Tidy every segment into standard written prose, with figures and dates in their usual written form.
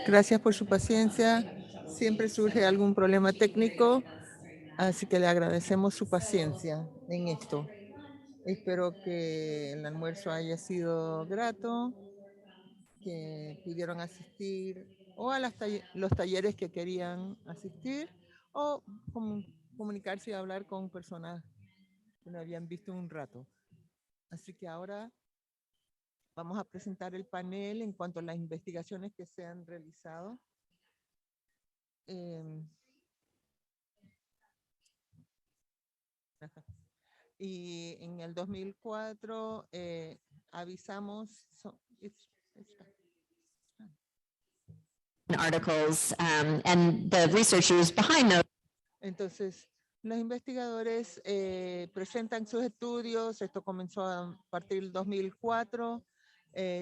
Gracias por su paciencia. Siempre surge algún problema técnico, así que le agradecemos su paciencia en esto. Espero que el almuerzo haya sido grato, que pudieron asistir o a los talleres que querían asistir o comunicarse y hablar con personas que no habían visto en un rato. Así que ahora vamos a presentar el panel en cuanto a las investigaciones que se han realizado. Y en el 2004 avisamos... articles and the researchers behind those. Entonces, los investigadores presentan sus estudios. Esto comenzó a partir del 2004.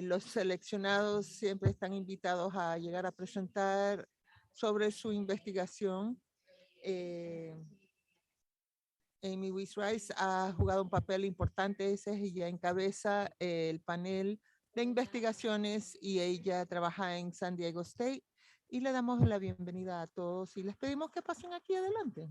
Los seleccionados siempre están invitados a llegar a presentar sobre su investigación. Amy Weiss-Rice ha jugado un papel importante. Ella encabeza el panel de investigaciones y ella trabaja en San Diego State. Y le damos la bienvenida a todos y les pedimos que pasen aquí adelante.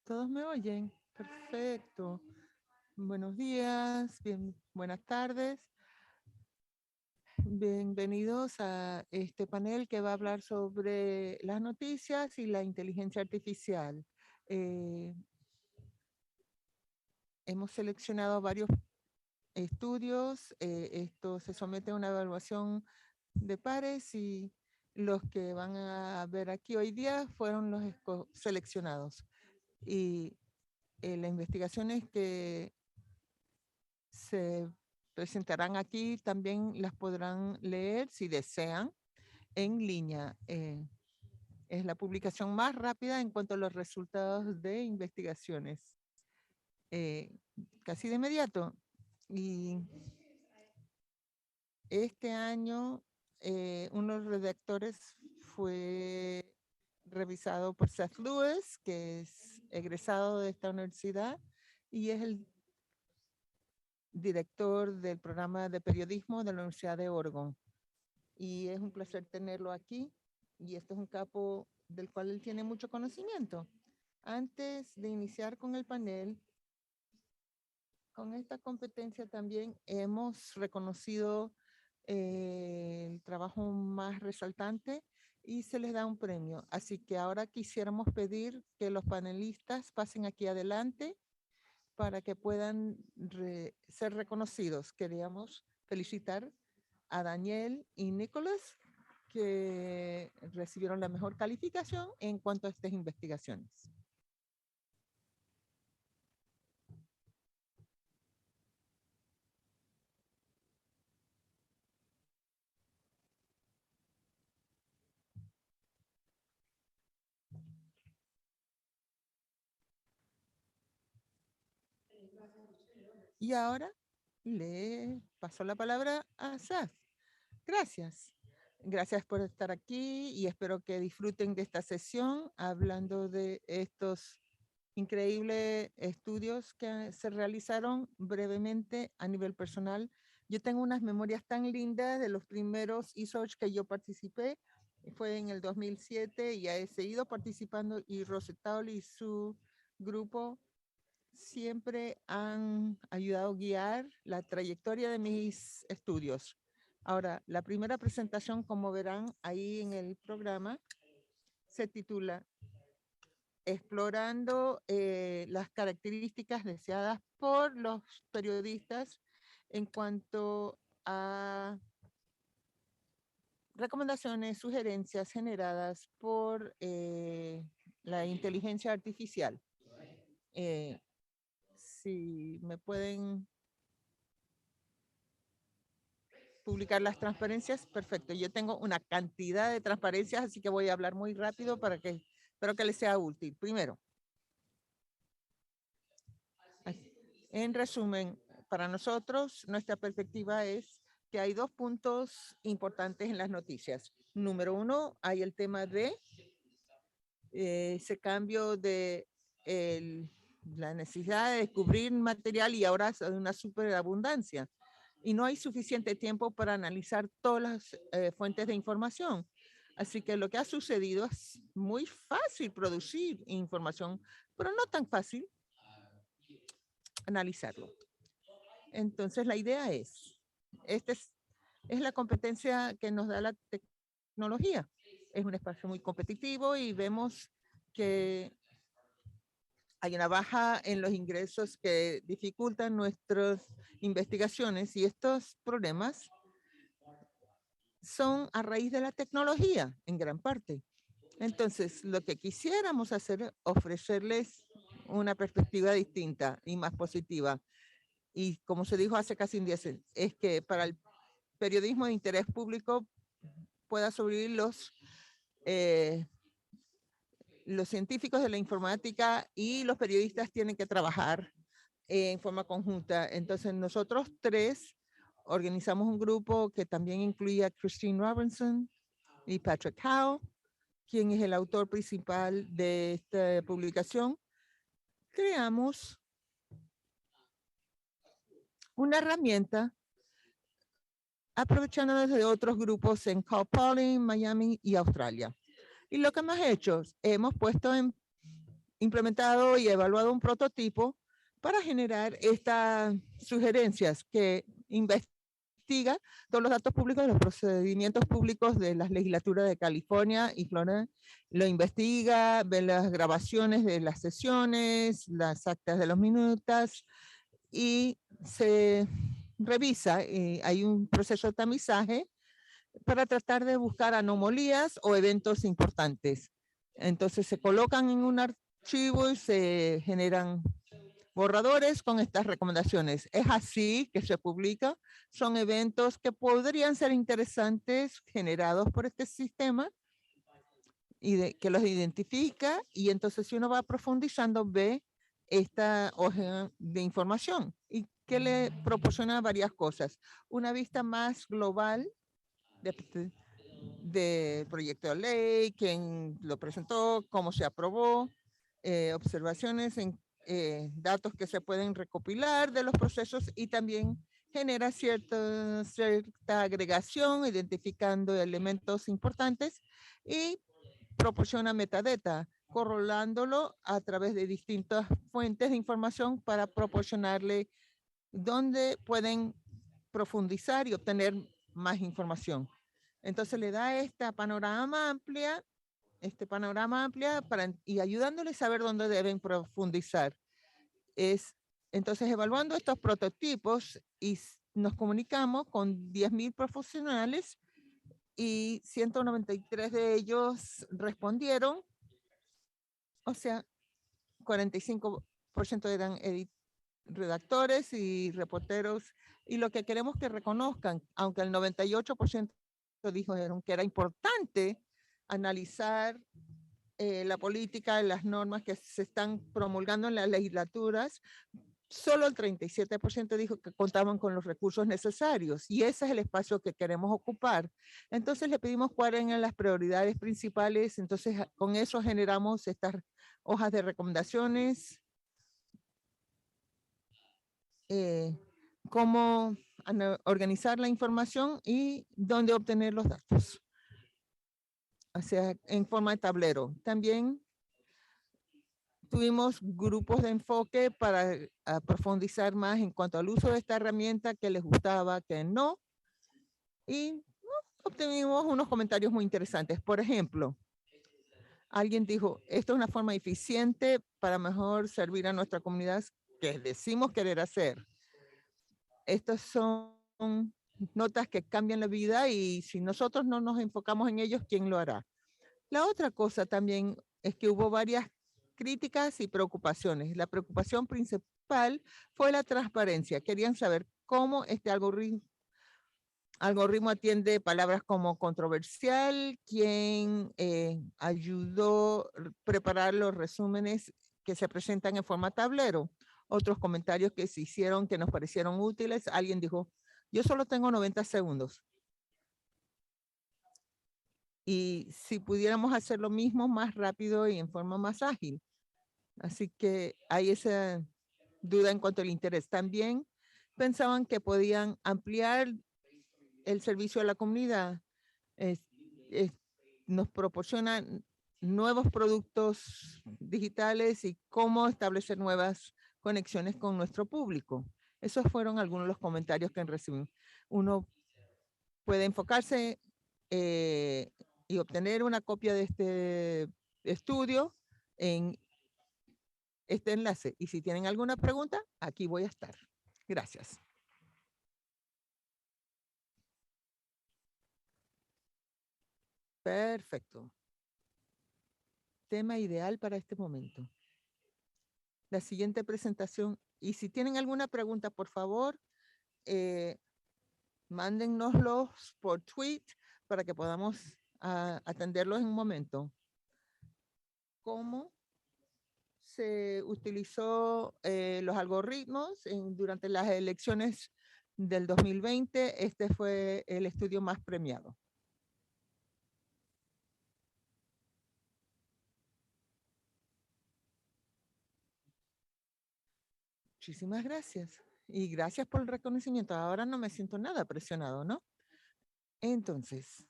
¿Todos me oyen? Perfecto. Buenos días, buenas tardes. Bienvenidos a este panel que va a hablar sobre las noticias y la inteligencia artificial. Hemos seleccionado varios estudios. Esto se somete a una evaluación de pares y los que van a ver aquí hoy día fueron los seleccionados. Y las investigaciones que se presentarán aquí también las podrán leer si desean en línea. Es la publicación más rápida en cuanto a los resultados de investigaciones. Casi de inmediato. Y este año uno de los redactores fue revisado por Seth Lewis, que es egresado de esta universidad y es el director del programa de periodismo de la Universidad de Oregon. Y es un placer tenerlo aquí. Y este es un capo del cual él tiene mucho conocimiento. Antes de iniciar con el panel, con esta competencia también hemos reconocido el trabajo más resaltante y se les da un premio. Así que ahora quisiéramos pedir que los panelistas pasen aquí adelante para que puedan ser reconocidos. Queríamos felicitar a Daniel y Nicholas, que recibieron la mejor calificación en cuanto a estas investigaciones. Y ahora le paso la palabra a Saf. Gracias. Gracias por estar aquí y espero que disfruten de esta sesión hablando de estos increíbles estudios que se realizaron brevemente a nivel personal. Yo tengo unas memorias tan lindas de los primeros research que yo participé. Fue en el 2007 y he seguido participando y Rosenthal y su grupo siempre han ayudado a guiar la trayectoria de mis estudios. Ahora, la primera presentación, como verán ahí en el programa, se titula Explorando las características deseadas por los periodistas en cuanto a recomendaciones, sugerencias generadas por la inteligencia artificial. Si me pueden publicar las transparencias, perfecto. Yo tengo una cantidad de transparencias, así que voy a hablar muy rápido para que espero que les sea útil. Primero, en resumen, para nosotros, nuestra perspectiva es que hay dos puntos importantes en las noticias. Número uno, hay el tema de ese cambio de la necesidad de descubrir material y ahora es una superabundancia. Y no hay suficiente tiempo para analizar todas las fuentes de información. Así que lo que ha sucedido es muy fácil producir información, pero no tan fácil analizarlo. Entonces la idea esta es la competencia que nos da la tecnología. Es un espacio muy competitivo y vemos que hay una baja en los ingresos que dificultan nuestras investigaciones y estos problemas son a raíz de la tecnología en gran parte. Entonces, lo que quisiéramos hacer es ofrecerles una perspectiva distinta y más positiva. Y como se dijo hace casi un día, es que para el periodismo de interés público pueda sobrevivir los científicos de la informática y los periodistas tienen que trabajar en forma conjunta. Entonces, nosotros tres organizamos un grupo que también incluye a Christine Robinson y Patrick Howe, quien es el autor principal de esta publicación. Creamos una herramienta aprovechándonos de otros grupos en Cal Poly, Miami y Australia. Y lo que hemos hecho, hemos implementado y evaluado un prototipo para generar estas sugerencias que investiga todos los datos públicos de los procedimientos públicos de las legislaturas de California y Florida. Lo investiga, ve las grabaciones de las sesiones, las actas de los minutos y se revisa. Hay un proceso de tamizaje para tratar de buscar anomalías o eventos importantes. Entonces se colocan en un archivo y se generan borradores con estas recomendaciones. Es así que se publica. Son eventos que podrían ser interesantes generados por este sistema y que los identifica y entonces si uno va profundizando ve esta hoja de información y que le proporciona varias cosas. Una vista más global de proyecto de ley, quién lo presentó, cómo se aprobó, observaciones en datos que se pueden recopilar de los procesos y también genera cierta agregación identificando elementos importantes y proporciona metadata, corrolándolo a través de distintas fuentes de información para proporcionarle dónde pueden profundizar y obtener más información. Entonces le da esta panorama amplia, y ayudándoles a saber dónde deben profundizar. Entonces evaluando estos prototipos y nos comunicamos con 10,000 profesionales y 193 de ellos respondieron, o sea, 45% eran redactores y reporteros, y lo que queremos que reconozcan, aunque el 98% dijeron que era importante analizar la política, las normas que se están promulgando en las legislaturas, solo el 37% dijo que contaban con los recursos necesarios y ese es el espacio que queremos ocupar. Entonces le pedimos cuáles eran las prioridades principales, entonces con eso generamos estas hojas de recomendaciones, cómo organizar la información y dónde obtener los datos. O sea, en forma de tablero. También tuvimos grupos de enfoque para profundizar más en cuanto al uso de esta herramienta, que les gustaba, que no. Y obtuvimos unos comentarios muy interesantes. Por ejemplo, alguien dijo, esto es una forma eficiente para mejor servir a nuestra comunidad que decimos querer hacer. Estos son notas que cambian la vida y si nosotros no nos enfocamos en ellos, ¿quién lo hará? La otra cosa también es que hubo varias críticas y preocupaciones. La preocupación principal fue la transparencia. Querían saber cómo este algoritmo atiende palabras como controversial, quién ayudó a preparar los resúmenes que se presentan en forma tablero. otros comentarios que se hicieron que nos parecieron útiles. Alguien dijo, yo solo tengo 90 segundos. Y si pudiéramos hacer lo mismo más rápido y en forma más ágil. Así que hay esa duda en cuanto al interés. También pensaban que podían ampliar el servicio a la comunidad. Es- es- nos proporcionan nuevos productos digitales y cómo establecer nuevas conexiones con nuestro público. Esos fueron algunos de los comentarios que recibimos. Uno puede enfocarse y obtener una copia de este estudio en este enlace. Y si tienen alguna pregunta, aquí voy a estar. Gracias. Perfecto. Tema ideal para este momento. La siguiente presentación. Y si tienen alguna pregunta, por favor, mándennoslos por tweet para que podamos atenderlos en un momento. ¿Cómo se utilizó los algoritmos durante las elecciones del 2020? Este fue el estudio más premiado. Muchísimas gracias. Y gracias por el reconocimiento. Ahora no me siento nada presionado, ¿no? Entonces,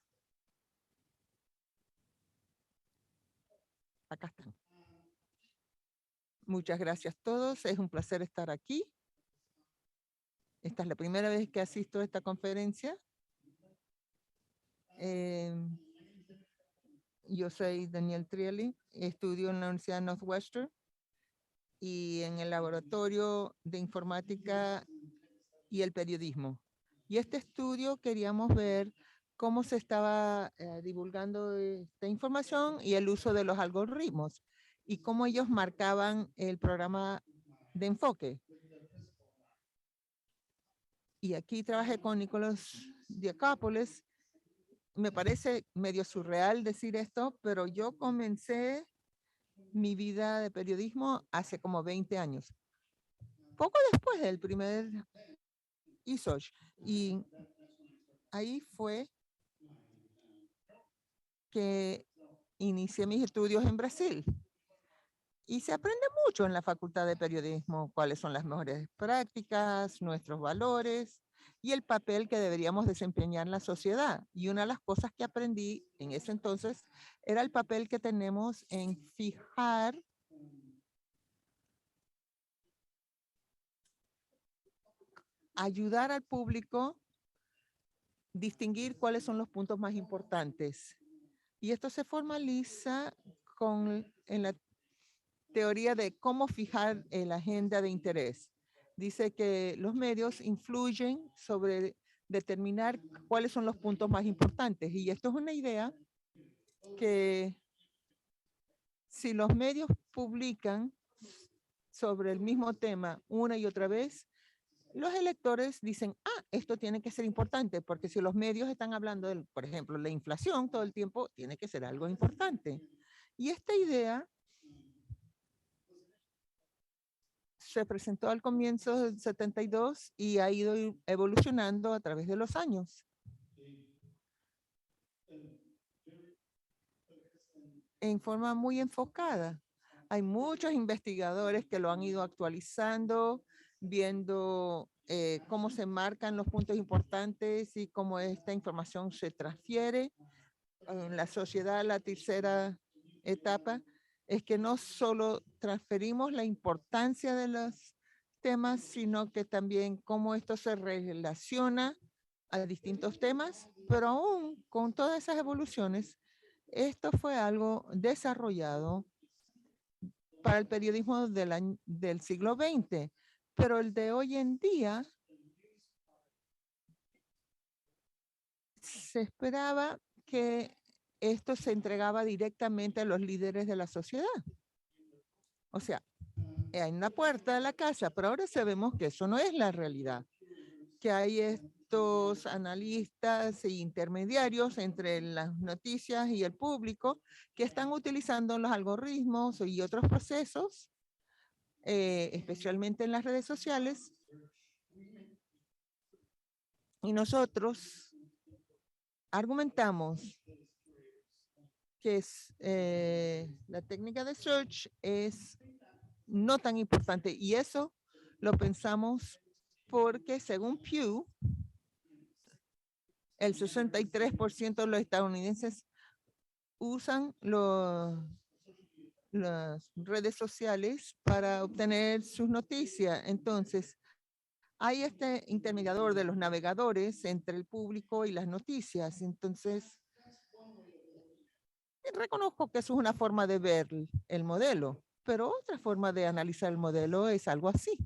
acá están. Muchas gracias a todos. Es un placer estar aquí. Esta es la primera vez que asisto a esta conferencia. Yo soy Daniel Trielli, estudio en la Universidad de Northwestern y en el laboratorio de informática y el periodismo. Y este estudio queríamos ver cómo se estaba divulgando esta información y el uso de los algoritmos y cómo ellos marcaban el programa de enfoque. Y aquí trabajé con Nicolás Diacópolis. Me parece medio surreal decir esto, pero yo comencé mi vida de periodismo hace como 20 años. Poco después del primer ISOC. Y ahí fue que inicié mis estudios en Brasil. Y se aprende mucho en la Facultad de Periodismo, cuáles son las mejores prácticas, nuestros valores y el papel que deberíamos desempeñar en la sociedad. Y una de las cosas que aprendí en ese entonces era el papel que tenemos en fijar ayudar al público distinguir cuáles son los puntos más importantes. Y esto se formaliza en la teoría de cómo fijar la agenda de interés. Dice que los medios influyen sobre determinar cuáles son los puntos más importantes. Y esto es una idea que si los medios publican sobre el mismo tema una y otra vez, los electores dicen, esto tiene que ser importante, porque si los medios están hablando de, por ejemplo, la inflación todo el tiempo, tiene que ser algo importante. Y esta idea se presentó al comienzo del 72 y ha ido evolucionando a través de los años. En forma muy enfocada. Hay muchos investigadores que lo han ido actualizando, viendo cómo se marcan los puntos importantes y cómo esta información se transfiere en la sociedad. La tercera etapa es que no solo transferimos la importancia de los temas, sino que también cómo esto se relaciona a distintos temas, pero aún con todas esas evoluciones, esto fue algo desarrollado para el periodismo del siglo XX, pero el de hoy en día se esperaba que esto se entregaba directamente a los líderes de la sociedad. O sea, en la puerta de la casa, pero ahora sabemos que eso no es la realidad, que hay estos analistas e intermediarios entre las noticias y el público que están utilizando los algoritmos y otros procesos especialmente en las redes sociales. Y nosotros argumentamos que la técnica de search es no tan importante. Y eso lo pensamos porque según Pew, el 63% de los estadounidenses usan las redes sociales para obtener sus noticias. Entonces, hay este intermediador de los navegadores entre el público y las noticias. Entonces, reconozco que eso es una forma de ver el modelo, pero otra forma de analizar el modelo es algo así,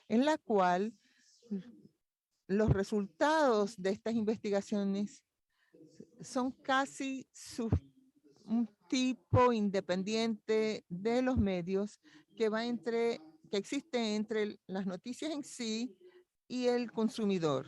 en la cual los resultados de estas investigaciones son casi un tipo independiente de los medios que que existe entre las noticias en sí y el consumidor.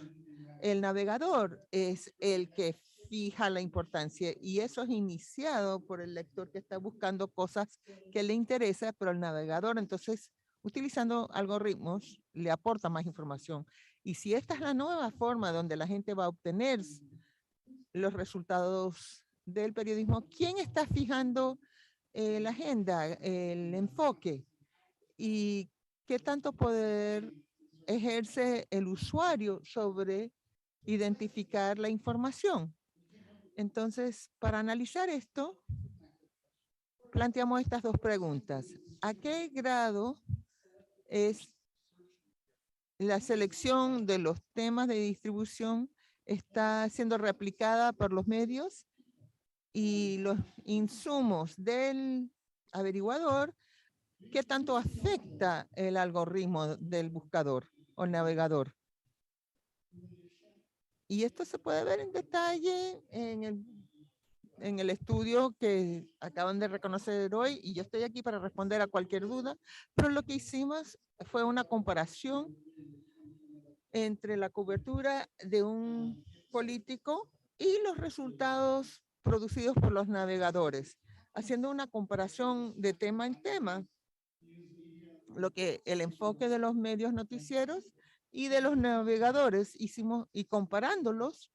El navegador es el que fija la importancia y eso es iniciado por el lector que está buscando cosas que le interesa, pero el navegador entonces utilizando algoritmos le aporta más información. Y si esta es la nueva forma donde la gente va a obtener los resultados del periodismo, ¿quién está fijando la agenda, el enfoque? ¿Y qué tanto poder ejerce el usuario sobre identificar la información? Entonces, para analizar esto, planteamos estas dos preguntas. ¿A qué grado es la selección de los temas de distribución está siendo replicada por los medios y los insumos del averiguador? ¿Qué tanto afecta el algoritmo del buscador o navegador? Y esto se puede ver en detalle en el estudio que acaban de reconocer hoy, y yo estoy aquí para responder a cualquier duda, pero lo que hicimos fue una comparación entre la cobertura de un político y los resultados producidos por los navegadores, haciendo una comparación de tema en tema, lo que el enfoque de los medios noticieros y de los navegadores hicimos y comparándolos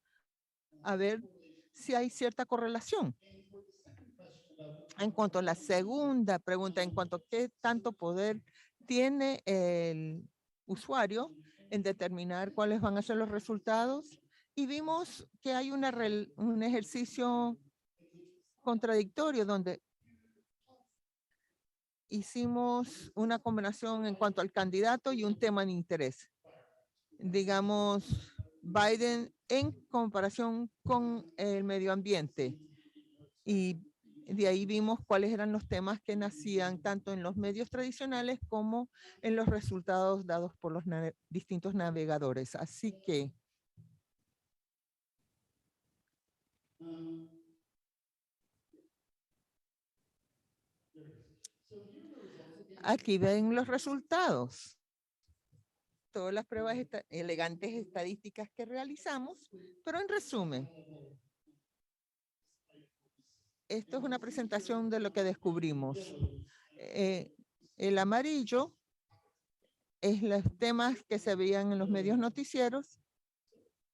a ver si hay cierta correlación. En cuanto a la segunda pregunta, en cuanto a qué tanto poder tiene el usuario en determinar cuáles van a ser los resultados, y vimos que hay un ejercicio contradictorio donde hicimos una combinación en cuanto al candidato y un tema de interés. Digamos, Biden en comparación con el medio ambiente. Y de ahí vimos cuáles eran los temas que nacían tanto en los medios tradicionales como en los resultados dados por los distintos navegadores. Así que aquí ven los resultados. Todas las pruebas elegantes estadísticas que realizamos, pero en resumen, esto es una presentación de lo que descubrimos. El amarillo es los temas que se veían en los medios noticieros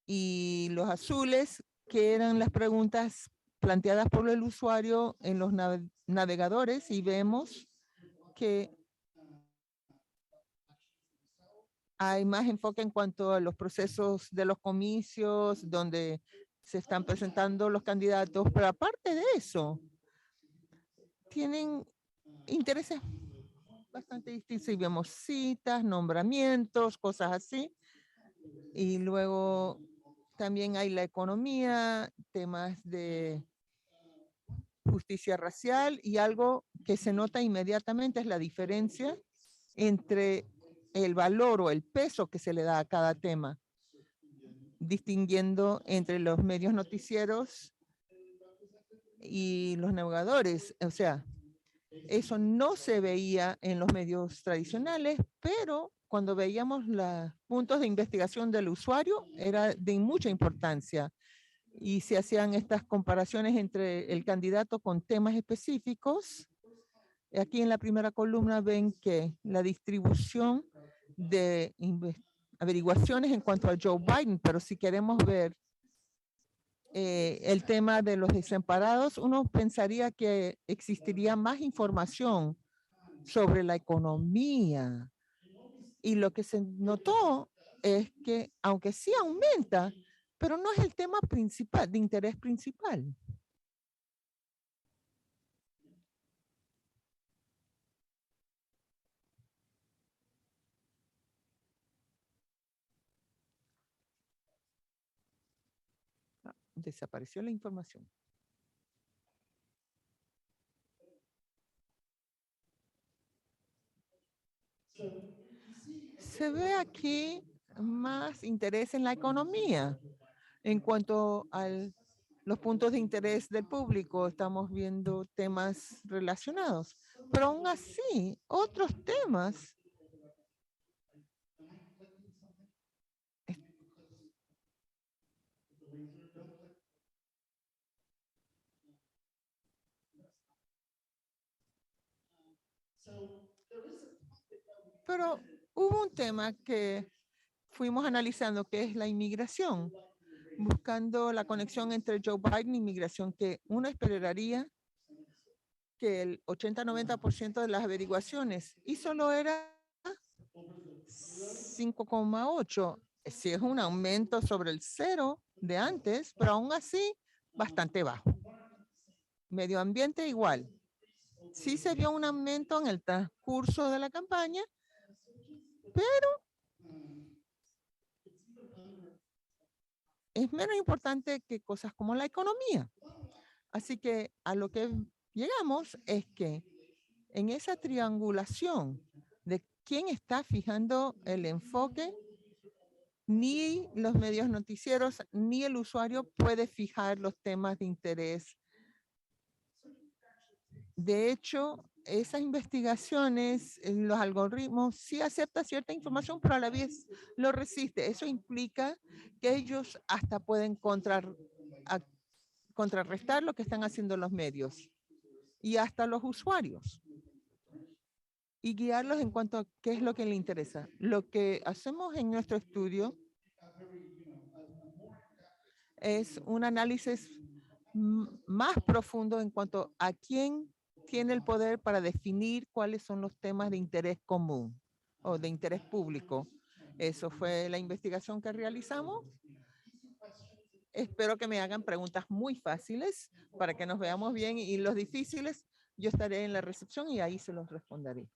y los azules que eran las preguntas planteadas por el usuario en los navegadores, y vemos que hay más enfoque en cuanto a los procesos de los comicios, donde se están presentando los candidatos, pero aparte de eso, tienen intereses bastante distintos y vemos citas, nombramientos, cosas así. Y luego también hay la economía, temas de justicia racial, y algo que se nota inmediatamente es la diferencia entre el valor o el peso que se le da a cada tema, distinguiendo entre los medios noticieros y los navegadores. O sea, eso no se veía en los medios tradicionales, pero cuando veíamos los puntos de investigación del usuario era de mucha importancia. Y se hacían estas comparaciones entre el candidato con temas específicos Aquí en la primera columna ven que la distribución de averiguaciones en cuanto a Joe Biden, pero si queremos ver el tema de los desamparados, uno pensaría que existiría más información sobre la economía. Y lo que se notó es que, aunque sí aumenta, pero no es el tema principal, de interés principal. Desapareció la información. Se ve aquí más interés en la economía. En cuanto a los puntos de interés del público, estamos viendo temas relacionados. Pero aún así, otros temas pero hubo un tema que fuimos analizando, que es la inmigración, buscando la conexión entre Joe Biden e inmigración, que uno esperaría que el 80-90% de las averiguaciones, y solo era 5,8. Sí es un aumento sobre el cero de antes, pero aún así bastante bajo. Medio ambiente igual. Sí se vio un aumento en el transcurso de la campaña, pero es menos importante que cosas como la economía. Así que a lo que llegamos es que en esa triangulación de quién está fijando el enfoque, ni los medios noticieros ni el usuario puede fijar los temas de interés. De hecho, esas investigaciones, los algoritmos sí aceptan cierta información, pero a la vez lo resiste. Eso implica que ellos hasta pueden contrarrestar lo que están haciendo los medios y hasta los usuarios y guiarlos en cuanto a qué es lo que le interesa. Lo que hacemos en nuestro estudio es un análisis más profundo en cuanto a quién tiene el poder para definir cuáles son los temas de interés común o de interés público. Eso fue la investigación que realizamos. Espero que me hagan preguntas muy fáciles para que nos veamos bien y los difíciles yo estaré en la recepción y ahí se los responderé.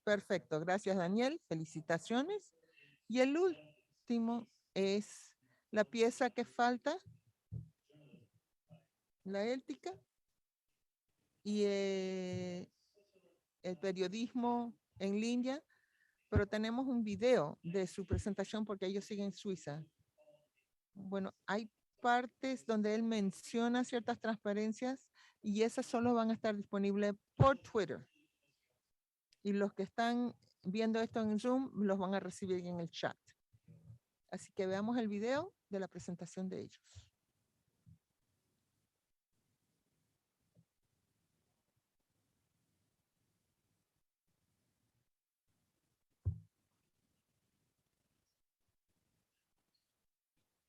Perfecto, gracias Daniel, felicitaciones. Y el último es la pieza que falta, la ética y el periodismo en línea, pero tenemos un video de su presentación porque ellos siguen en Suiza. Bueno, hay partes donde él menciona ciertas transparencias y esas solo van a estar disponibles por Twitter. Y los que están viendo esto en Zoom los van a recibir en el chat. Así que veamos el video de la presentación de ellos.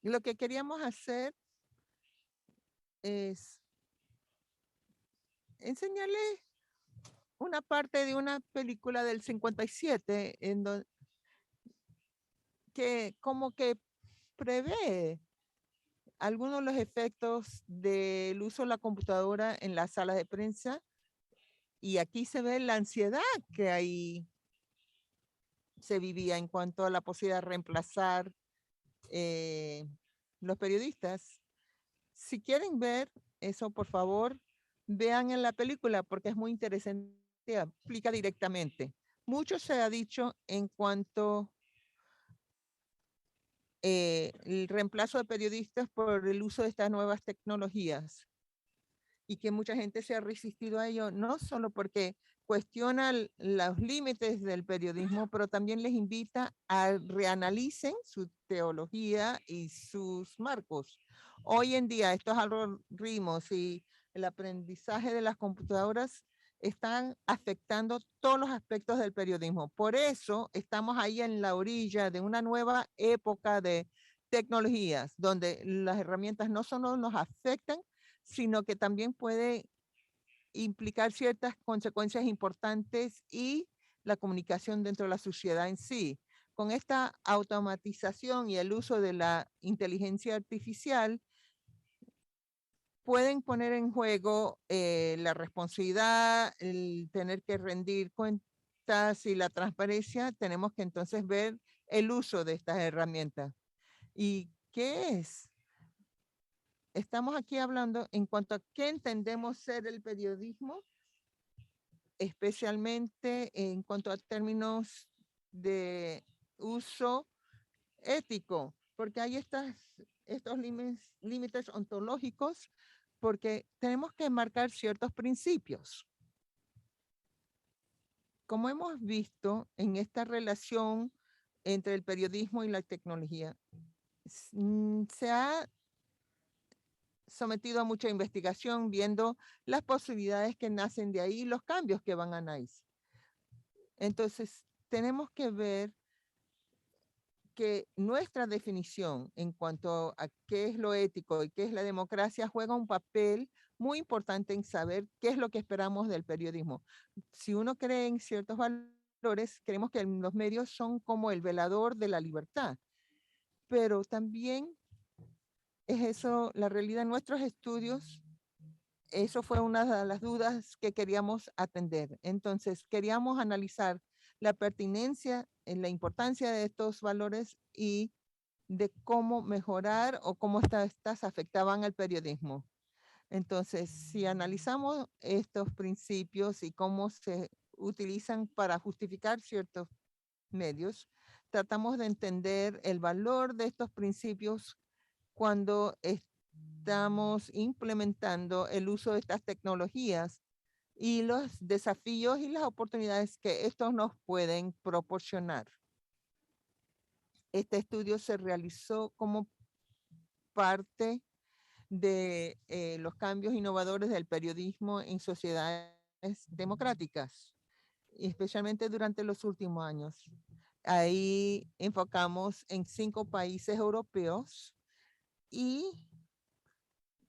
Y lo que queríamos hacer es enseñarles una parte de una película del 57 en donde que como que prevé algunos de los efectos del uso de la computadora en las salas de prensa y aquí se ve la ansiedad que ahí se vivía en cuanto a la posibilidad de reemplazar los periodistas. Si quieren ver eso, por favor, vean en la película porque es muy interesante, aplica directamente. Mucho se ha dicho en cuanto el reemplazo de periodistas por el uso de estas nuevas tecnologías y que mucha gente se ha resistido a ello, no solo porque cuestiona los límites del periodismo, pero también les invita a reanalicen su teología y sus marcos. Hoy en día estos algoritmos y el aprendizaje de las computadoras están afectando todos los aspectos del periodismo. Por eso estamos ahí en la orilla de una nueva época de tecnologías, donde las herramientas no solo nos afectan, sino que también puede implicar ciertas consecuencias importantes y la comunicación dentro de la sociedad en sí. Con esta automatización y el uso de la inteligencia artificial, pueden poner en juego la responsabilidad, el tener que rendir cuentas y la transparencia. Tenemos que entonces ver el uso de estas herramientas. ¿Y qué es? Estamos aquí hablando en cuanto a qué entendemos ser el periodismo, especialmente en cuanto a términos de uso ético, porque hay estos límites ontológicos, porque tenemos que marcar ciertos principios. Como hemos visto en esta relación entre el periodismo y la tecnología, se ha sometido a mucha investigación viendo las posibilidades que nacen de ahí y los cambios que van a nacer. Entonces, tenemos que ver que nuestra definición en cuanto a qué es lo ético y qué es la democracia juega un papel muy importante en saber qué es lo que esperamos del periodismo. Si uno cree en ciertos valores, creemos que los medios son como el velador de la libertad, pero también es eso, la realidad de nuestros estudios. Eso fue una de las dudas que queríamos atender. Entonces, queríamos analizar la pertinencia, la importancia de estos valores y de cómo mejorar o cómo estas afectaban al periodismo. Entonces, si analizamos estos principios y cómo se utilizan para justificar ciertos medios, tratamos de entender el valor de estos principios cuando estamos implementando el uso de estas tecnologías y los desafíos y las oportunidades que estos nos pueden proporcionar. Este estudio se realizó como parte de los cambios innovadores del periodismo en sociedades democráticas, especialmente durante los últimos años. Ahí enfocamos en 5 países europeos y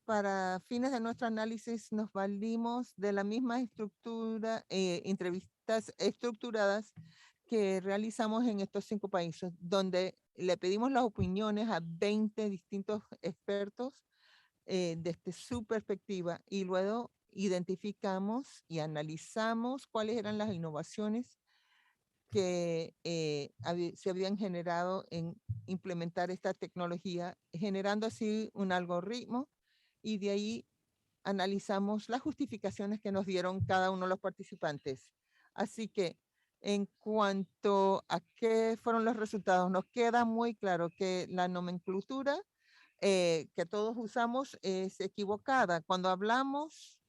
para fines de nuestro análisis nos valimos de la misma estructura, entrevistas estructuradas que realizamos en estos 5 países, donde le pedimos las opiniones a 20 distintos expertos desde su perspectiva y luego identificamos y analizamos cuáles eran las innovaciones que se habían generado en implementar esta tecnología, generando así un algoritmo y de ahí analizamos las justificaciones que nos dieron cada uno de los participantes. Así que en cuanto a qué fueron los resultados, nos queda muy claro que la nomenclatura que todos usamos es equivocada. Cuando hablamos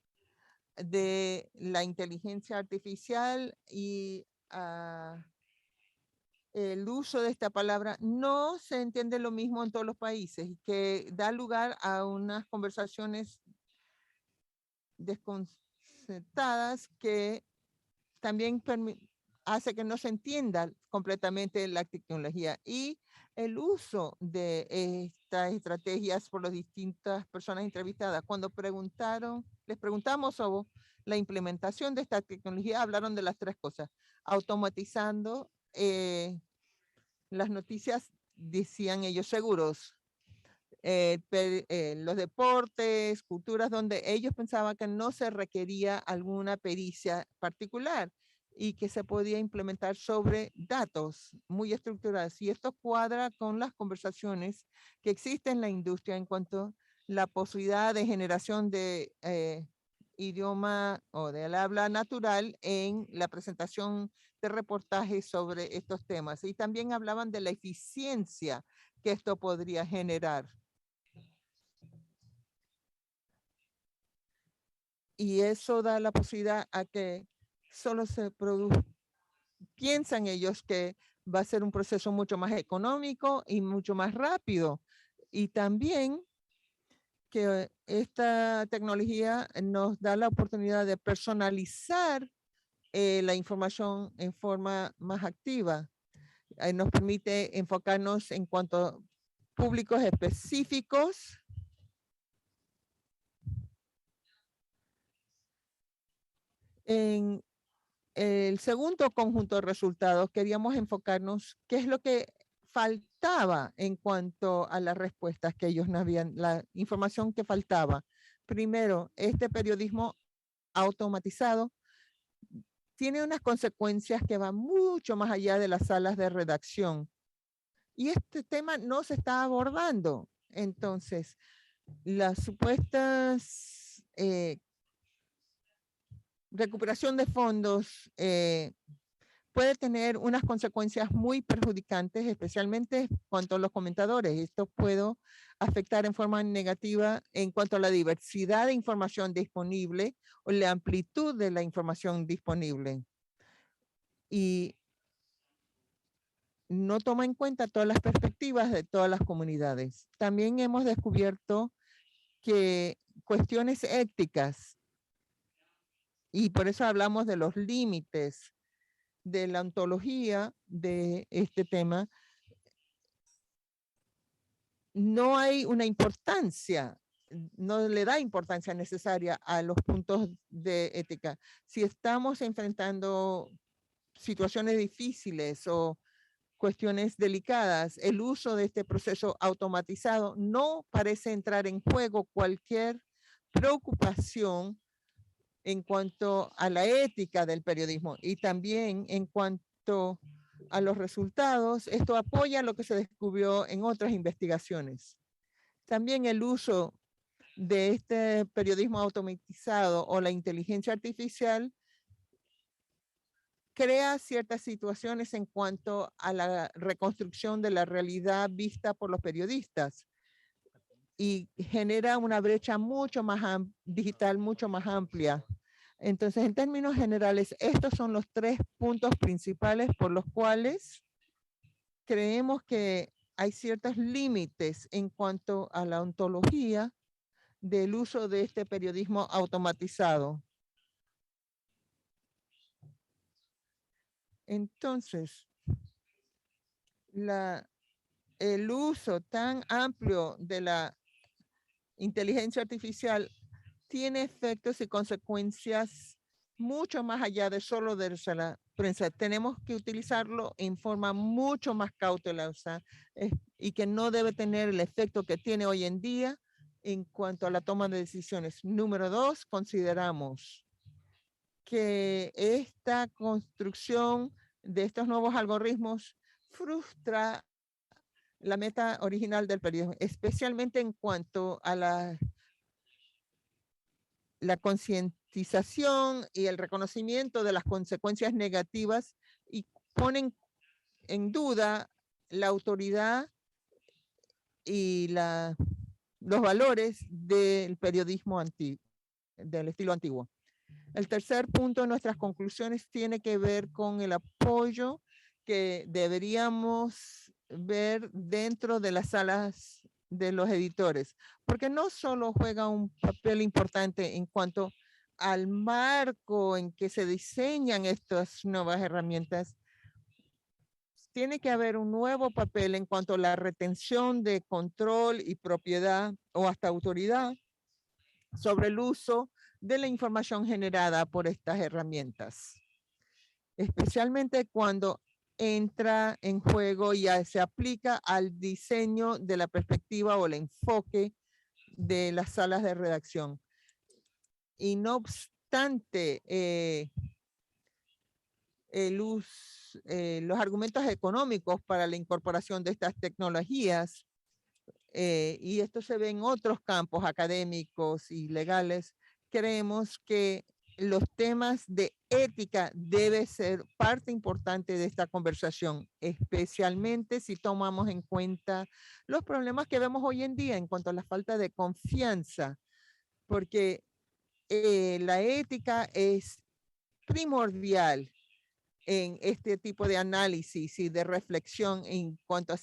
de la inteligencia artificial y el uso de esta palabra, no se entiende lo mismo en todos los países, que da lugar a unas conversaciones desconcertadas que también hace que no se entienda completamente la tecnología y el uso de estas estrategias por las distintas personas entrevistadas. Cuando les preguntamos sobre la implementación de esta tecnología, hablaron de las 3 cosas. Automatizando las noticias, decían ellos, seguros, los deportes, culturas donde ellos pensaban que no se requería alguna pericia particular y que se podía implementar sobre datos muy estructurados. Y esto cuadra con las conversaciones que existen en la industria en cuanto a la posibilidad de generación de idioma o del habla natural en la presentación de reportajes sobre estos temas. Y también hablaban de la eficiencia que esto podría generar. Y eso da la posibilidad a que solo se produzca, piensan ellos que va a ser un proceso mucho más económico y mucho más rápido. Y también que esta tecnología nos da la oportunidad de personalizar la información en forma más activa. Nos permite enfocarnos en cuanto a públicos específicos. En el segundo conjunto de resultados, queríamos enfocarnos qué es lo que faltaba en cuanto a las respuestas que ellos no habían, la información que faltaba. Primero, este periodismo automatizado tiene unas consecuencias que van mucho más allá de las salas de redacción. Y este tema no se está abordando. Entonces, las supuestas recuperación de fondos puede tener unas consecuencias muy perjudicantes, especialmente en cuanto a los comentadores. Esto puede afectar en forma negativa en cuanto a la diversidad de información disponible o la amplitud de la información disponible. Y no toma en cuenta todas las perspectivas de todas las comunidades. También hemos descubierto que cuestiones éticas, y por eso hablamos de los límites de la ontología de este tema, no hay una importancia, no le da importancia necesaria a los puntos de ética. Si estamos enfrentando situaciones difíciles o cuestiones delicadas, el uso de este proceso automatizado no parece entrar en juego cualquier preocupación en cuanto a la ética del periodismo y también en cuanto a los resultados. Esto apoya lo que se descubrió en otras investigaciones. También el uso de este periodismo automatizado o la inteligencia artificial crea ciertas situaciones en cuanto a la reconstrucción de la realidad vista por los periodistas y genera una brecha mucho más digital, mucho más amplia. Entonces, en términos generales, estos son los 3 puntos principales por los cuales creemos que hay ciertos límites en cuanto a la ontología del uso de este periodismo automatizado. Entonces, el uso tan amplio de la inteligencia artificial tiene efectos y consecuencias mucho más allá de solo de la prensa. Tenemos que utilizarlo en forma mucho más cautelosa y que no debe tener el efecto que tiene hoy en día en cuanto a la toma de decisiones. Número 2, consideramos que esta construcción de estos nuevos algoritmos frustra la meta original del periodismo, especialmente en cuanto a la concientización y el reconocimiento de las consecuencias negativas y ponen en duda la autoridad y los valores del periodismo antiguo, del estilo antiguo. El tercer punto de nuestras conclusiones tiene que ver con el apoyo que deberíamos ver dentro de las salas de los editores, porque no solo juega un papel importante en cuanto al marco en que se diseñan estas nuevas herramientas, tiene que haber un nuevo papel en cuanto a la retención de control y propiedad o hasta autoridad sobre el uso de la información generada por estas herramientas, especialmente cuando entra en juego y se aplica al diseño de la perspectiva o el enfoque de las salas de redacción. Y no obstante, los argumentos económicos para la incorporación de estas tecnologías, y esto se ve en otros campos académicos y legales, creemos que los temas de ética deben ser parte importante de esta conversación, especialmente si tomamos en cuenta los problemas que vemos hoy en día en cuanto a la falta de confianza, porque la ética es primordial en este tipo de análisis y de reflexión en cuanto a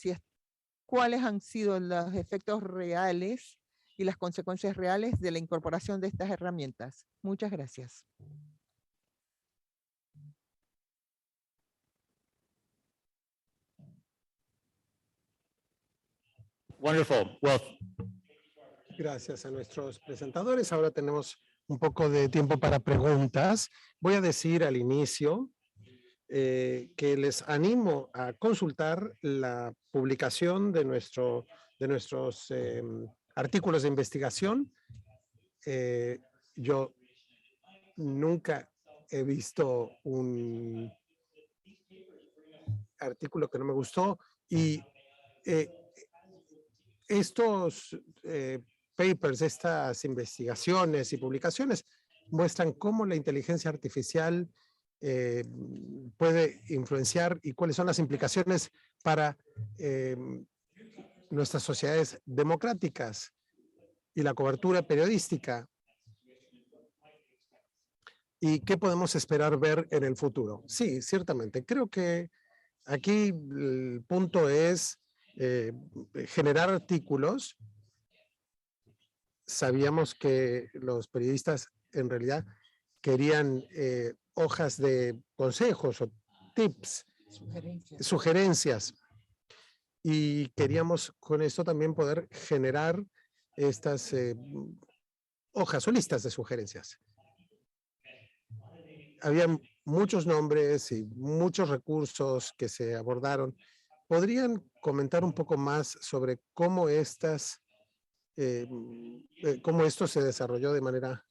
cuáles han sido los efectos reales y las consecuencias reales de la incorporación de estas herramientas. Muchas gracias. Wonderful. Well, Gracias a nuestros presentadores. Ahora tenemos un poco de tiempo para preguntas. Voy a decir al inicio que les animo a consultar la publicación de nuestros artículos de investigación. Yo nunca he visto un artículo que no me gustó y estos papers, estas investigaciones y publicaciones muestran cómo la inteligencia artificial puede influenciar y cuáles son las implicaciones para nuestras sociedades democráticas y la cobertura periodística. ¿Y qué podemos esperar ver en el futuro? Sí, ciertamente. Creo que aquí el punto es generar artículos. Sabíamos que los periodistas en realidad querían hojas de consejos o tips, sugerencias. Y queríamos con esto también poder generar estas hojas o listas de sugerencias. Había muchos nombres y muchos recursos que se abordaron. ¿Podrían comentar un poco más sobre cómo cómo esto se desarrolló de manera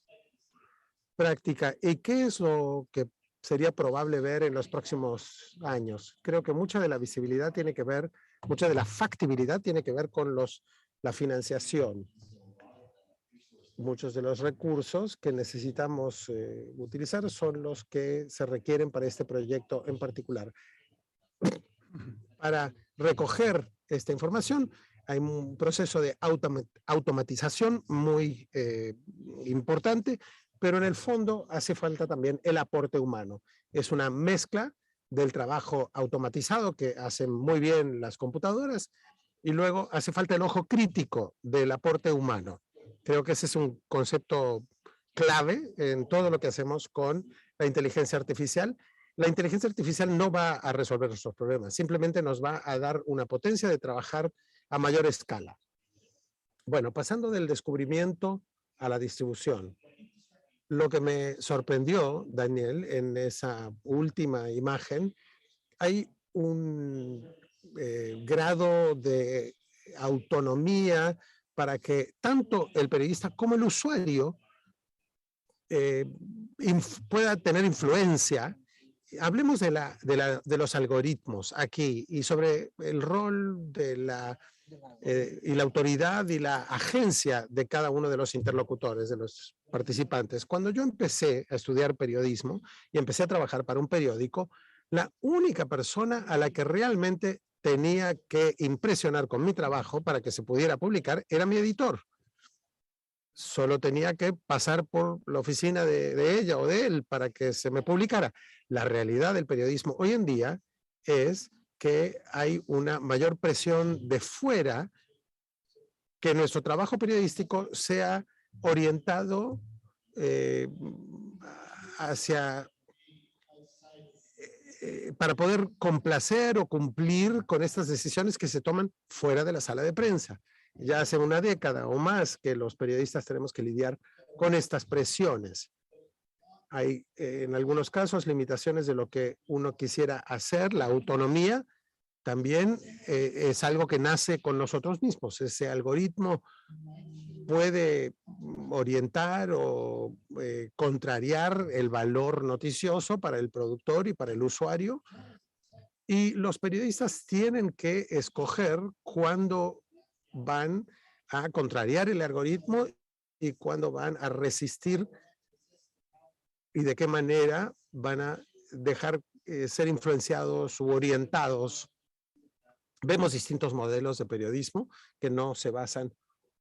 práctica y qué es lo que sería probable ver en los próximos años? Creo que mucha de la visibilidad tiene que ver, mucha de la factibilidad tiene que ver con la financiación. Muchos de los recursos que necesitamos utilizar son los que se requieren para este proyecto en particular. Para recoger esta información hay un proceso de automatización muy importante, pero en el fondo hace falta también el aporte humano. Es una mezcla del trabajo automatizado que hacen muy bien las computadoras y luego hace falta el ojo crítico del aporte humano. Creo que ese es un concepto clave en todo lo que hacemos con la inteligencia artificial. La inteligencia artificial no va a resolver nuestros problemas, simplemente nos va a dar una potencia de trabajar a mayor escala. Bueno, pasando del descubrimiento a la distribución. Lo que me sorprendió, Daniel, en esa última imagen, hay un grado de autonomía para que tanto el periodista como el usuario pueda tener influencia. Hablemos de los algoritmos aquí y sobre el rol y la autoridad y la agencia de cada uno de los interlocutores, de los participantes. Cuando yo empecé a estudiar periodismo y empecé a trabajar para un periódico, la única persona a la que realmente tenía que impresionar con mi trabajo para que se pudiera publicar era mi editor. Solo tenía que pasar por la oficina de ella o de él para que se me publicara. La realidad del periodismo hoy en día es que hay una mayor presión de fuera, que nuestro trabajo periodístico sea orientado para poder complacer o cumplir con estas decisiones que se toman fuera de la sala de prensa. Ya hace una década o más que los periodistas tenemos que lidiar con estas presiones. Hay en algunos casos limitaciones de lo que uno quisiera hacer, la autonomía también es algo que nace con nosotros mismos. Ese algoritmo puede orientar o contrariar el valor noticioso para el productor y para el usuario. Y los periodistas tienen que escoger cuándo van a contrariar el algoritmo y cuándo van a resistir y de qué manera van a dejar ser influenciados u orientados. Vemos distintos modelos de periodismo que no se basan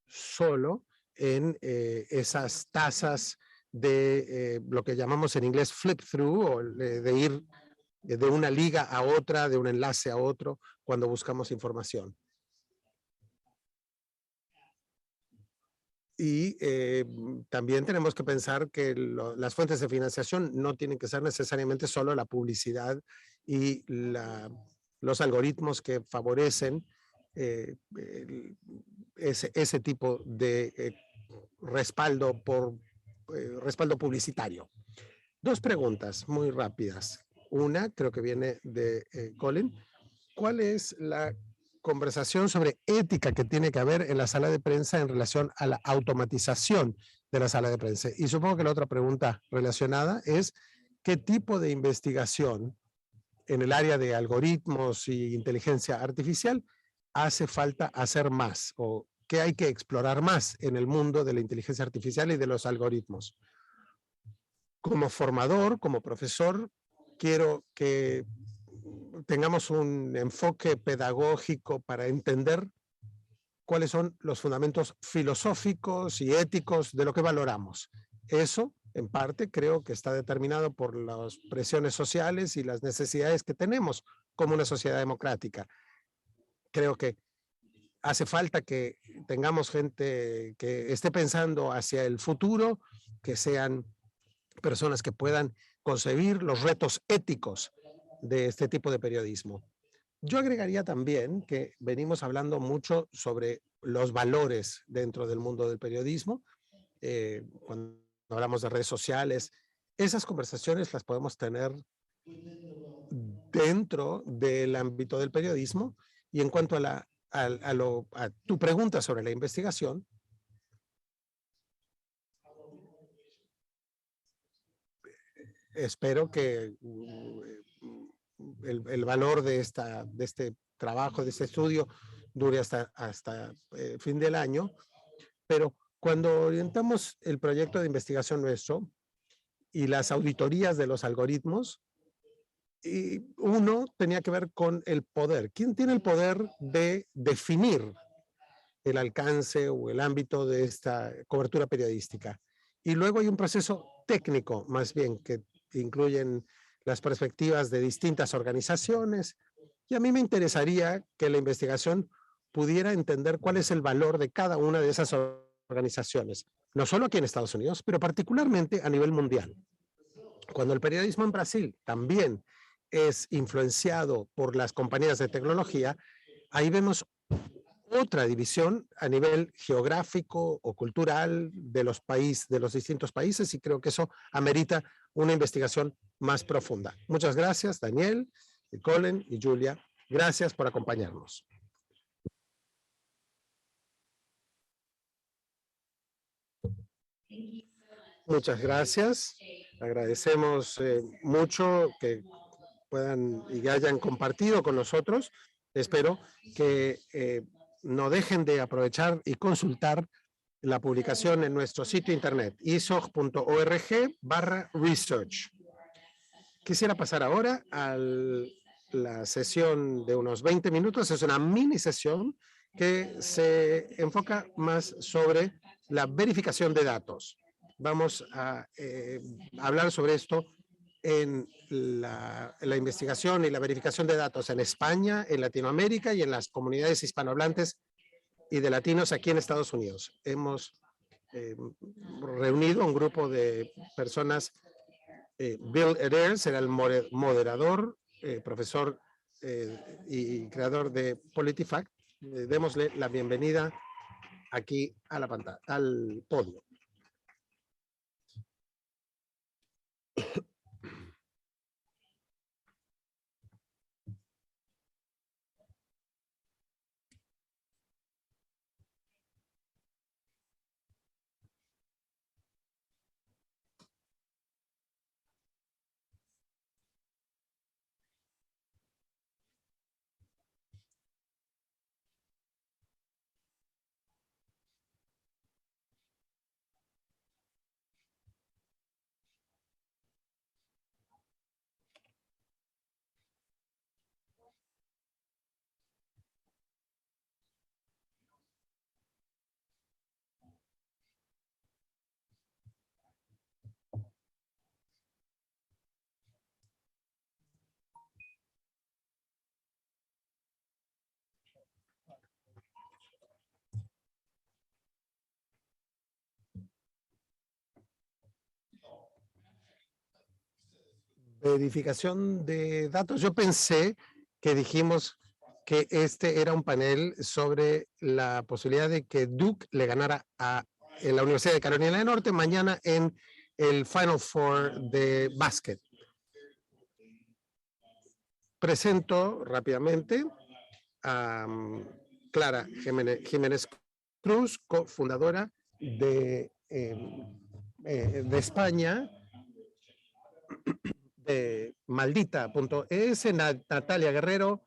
solo en esas tasas de lo que llamamos en inglés flip-through, o de ir de una liga a otra, de un enlace a otro, cuando buscamos información. Y también tenemos que pensar que las fuentes de financiación no tienen que ser necesariamente solo la publicidad y los algoritmos que favorecen ese tipo de respaldo respaldo publicitario. Dos preguntas muy rápidas. Una, creo que viene de Colin. ¿Cuál es la conversación sobre ética que tiene que haber en la sala de prensa en relación a la automatización de la sala de prensa? Y supongo que la otra pregunta relacionada es, ¿qué tipo de investigación en el área de algoritmos y inteligencia artificial hace falta hacer más? ¿O qué hay que explorar más en el mundo de la inteligencia artificial y de los algoritmos? Como formador, como profesor, quiero que tengamos un enfoque pedagógico para entender cuáles son los fundamentos filosóficos y éticos de lo que valoramos. Eso, en parte, creo que está determinado por las presiones sociales y las necesidades que tenemos como una sociedad democrática. Creo que hace falta que tengamos gente que esté pensando hacia el futuro, que sean personas que puedan concebir los retos éticos de este tipo de periodismo. Yo agregaría también que venimos hablando mucho sobre los valores dentro del mundo del periodismo. Cuando hablamos de redes sociales, esas conversaciones las podemos tener dentro del ámbito del periodismo. Y en cuanto a tu pregunta sobre la investigación, espero que el valor de este trabajo, de este estudio, dure hasta fin del año. Pero cuando orientamos el proyecto de investigación nuestro y las auditorías de los algoritmos, y uno tenía que ver con el poder. ¿Quién tiene el poder de definir el alcance o el ámbito de esta cobertura periodística? Y luego hay un proceso técnico, más bien, que incluyen las perspectivas de distintas organizaciones. Y a mí me interesaría que la investigación pudiera entender cuál es el valor de cada una de esas organizaciones, no solo aquí en Estados Unidos, pero particularmente a nivel mundial. Cuando el periodismo en Brasil también es influenciado por las compañías de tecnología, ahí vemos otra división a nivel geográfico o cultural de los distintos países, y creo que eso amerita una investigación más profunda. Muchas gracias, Daniel, Colin y Julia. Gracias por acompañarnos. Muchas gracias. Agradecemos mucho que puedan y hayan compartido con nosotros. Espero que no dejen de aprovechar y consultar la publicación en nuestro sitio internet isog.org/research. Quisiera pasar ahora a la sesión de unos 20 minutos. Es una mini sesión que se enfoca más sobre la verificación de datos. Vamos a hablar sobre esto en la investigación y la verificación de datos en España, en Latinoamérica y en las comunidades hispanohablantes y de latinos aquí en Estados Unidos. Hemos reunido un grupo de personas. Bill Adair será el moderador, profesor y creador de PolitiFact. Démosle la bienvenida aquí a la pantalla, al podio. Verificación de datos. Yo pensé que dijimos que este era un panel sobre la posibilidad de que Duke le ganara a la Universidad de Carolina del Norte mañana en el Final Four de básquet. Presento rápidamente a Clara Jiménez Cruz, cofundadora de España, de Maldita.es, Natalia Guerrero,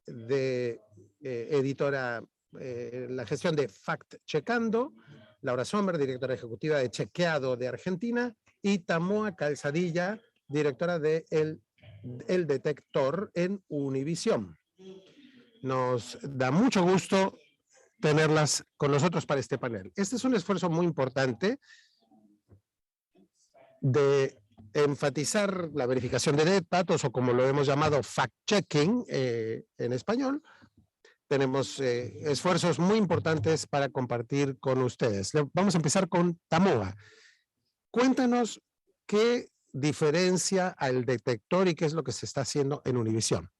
de editora, la gestión de Fact Checando, Laura Sommer, directora ejecutiva de Chequeado de Argentina, y Tamoa Calzadilla, directora de El Detector en Univisión. Nos da mucho gusto tenerlas con nosotros para este panel. Este es un esfuerzo muy importante de enfatizar la verificación de datos, o como lo hemos llamado fact-checking en español. Tenemos esfuerzos muy importantes para compartir con ustedes. Vamos a empezar con Tamoa. Cuéntanos qué diferencia al detector y qué es lo que se está haciendo en Univisión.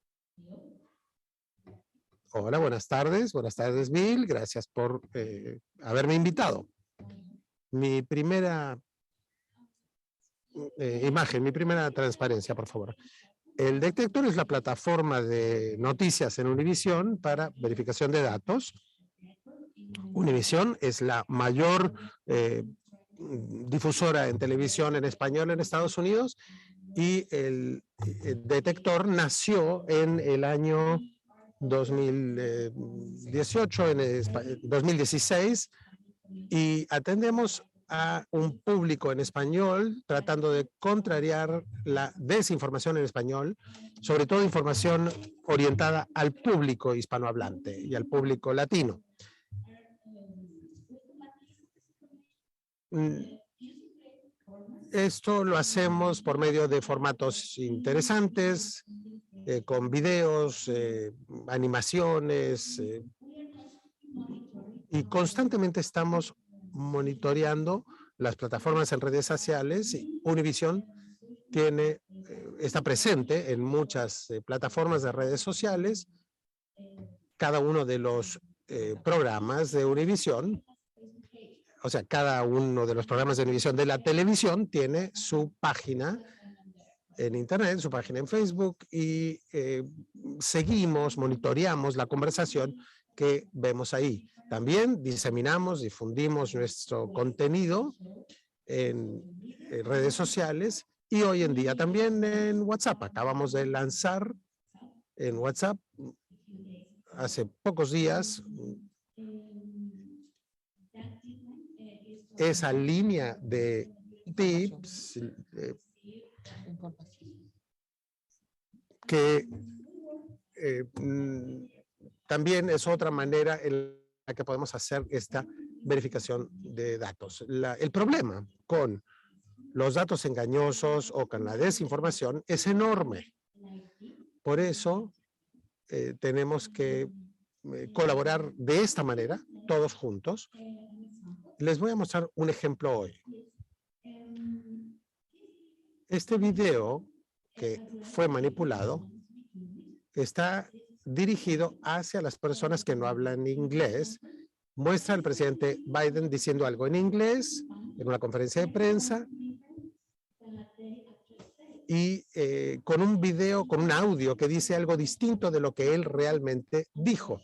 Hola, buenas tardes. Buenas tardes, Bill. Gracias por haberme invitado. Mi primera imagen, mi primera transparencia, por favor. El detector es la plataforma de noticias en Univisión para verificación de datos. Univisión es la mayor difusora en televisión en español en Estados Unidos, y el detector nació en el año 2018, en 2016, y atendemos a un público en español tratando de contrariar la desinformación en español, sobre todo información orientada al público hispanohablante y al público latino. Esto lo hacemos por medio de formatos interesantes, con videos, animaciones, y constantemente estamos monitoreando las plataformas en redes sociales. Univisión está presente en muchas plataformas de redes sociales. Cada uno de los programas de Univisión, o sea, cada uno de los programas de Univisión de la televisión tiene su página en Internet, su página en Facebook, y seguimos, monitoreamos la conversación que vemos ahí. También diseminamos, difundimos nuestro contenido en redes sociales, y hoy en día también en WhatsApp. Acabamos de lanzar en WhatsApp hace pocos días esa línea de tips que también es otra manera en la que podemos hacer esta verificación de datos. El problema con los datos engañosos o con la desinformación es enorme. Por eso tenemos que colaborar de esta manera, todos juntos. Les voy a mostrar un ejemplo hoy. Este video, que fue manipulado, está dirigido hacia las personas que no hablan inglés. Muestra al presidente Biden diciendo algo en inglés en una conferencia de prensa, y con un video, con un audio que dice algo distinto de lo que él realmente dijo.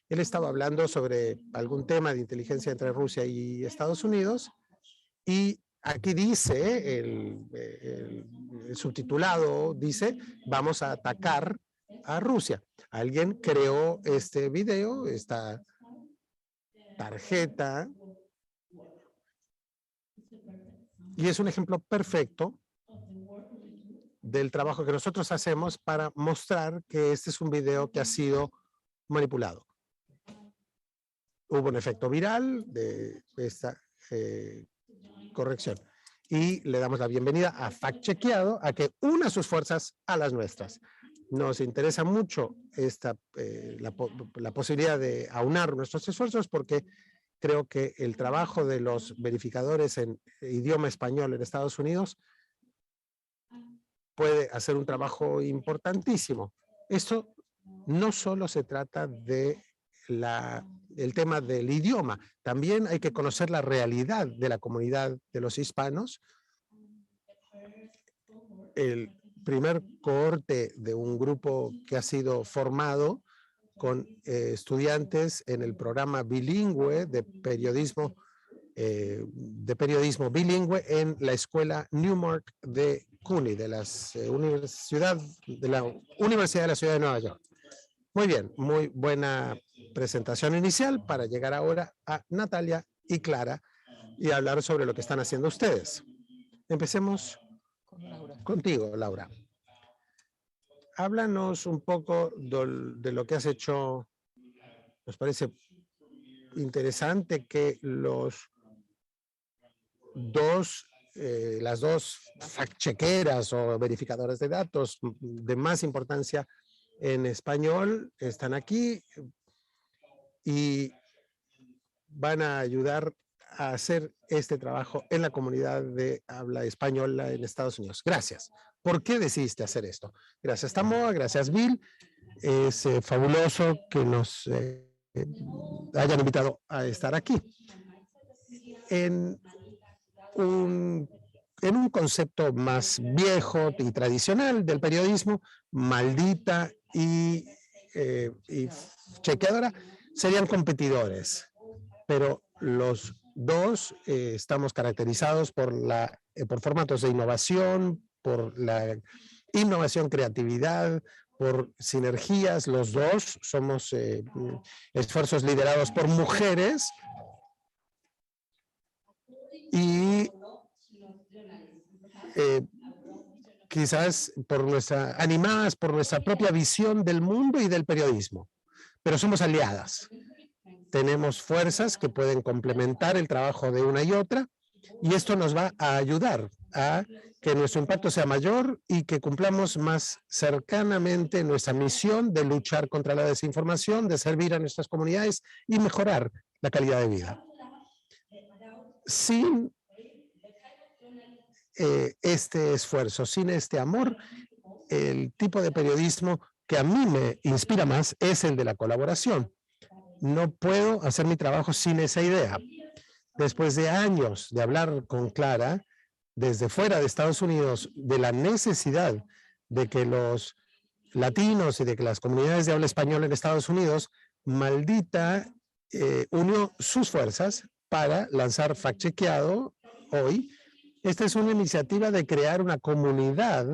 Él estaba hablando sobre algún tema de inteligencia entre Rusia y Estados Unidos, y aquí dice, el subtitulado dice: vamos a atacar a Rusia. Alguien creó este video, esta tarjeta, y es un ejemplo perfecto del trabajo que nosotros hacemos para mostrar que este es un video que ha sido manipulado. Hubo un efecto viral de esta corrección. Y le damos la bienvenida a Fact Chequeado a que una sus fuerzas a las nuestras. Nos interesa mucho la posibilidad de aunar nuestros esfuerzos, porque creo que el trabajo de los verificadores en idioma español en Estados Unidos puede hacer un trabajo importantísimo. Esto no solo se trata de el tema del idioma, también hay que conocer la realidad de la comunidad de los hispanos. El primer cohorte de un grupo que ha sido formado con estudiantes en el programa bilingüe de periodismo bilingüe en la escuela Newmark de CUNY, de la Universidad de la Ciudad de Nueva York. Muy bien, muy buena presentación inicial para llegar ahora a Natalia y Clara y hablar sobre lo que están haciendo ustedes. Empecemos contigo, Laura. Háblanos un poco de lo que has hecho. Nos parece interesante que las dos fact-chequeras o verificadoras de datos de más importancia en español están aquí y van a ayudar a hacer este trabajo en la comunidad de habla española en Estados Unidos. Gracias. ¿Por qué decidiste hacer esto? Gracias, Tamoa. Gracias, Bill. Es fabuloso que nos hayan invitado a estar aquí. En un concepto más viejo y tradicional del periodismo, Maldita y Chequeadora serían competidores, pero los dos estamos caracterizados por formatos de innovación, por la innovación, creatividad, por sinergias. Los dos somos esfuerzos liderados por mujeres y quizás animadas por nuestra propia visión del mundo y del periodismo, pero somos aliadas. Tenemos fuerzas que pueden complementar el trabajo de una y otra, y esto nos va a ayudar a que nuestro impacto sea mayor y que cumplamos más cercanamente nuestra misión de luchar contra la desinformación, de servir a nuestras comunidades y mejorar la calidad de vida. Sin este esfuerzo, sin este amor, el tipo de periodismo que a mí me inspira más es el de la colaboración. No puedo hacer mi trabajo sin esa idea. Después de años de hablar con Clara, desde fuera de Estados Unidos, de la necesidad de que los latinos y de que las comunidades de habla española en Estados Unidos, Maldita unió sus fuerzas para lanzar Fact Chequeado hoy. Esta es una iniciativa de crear una comunidad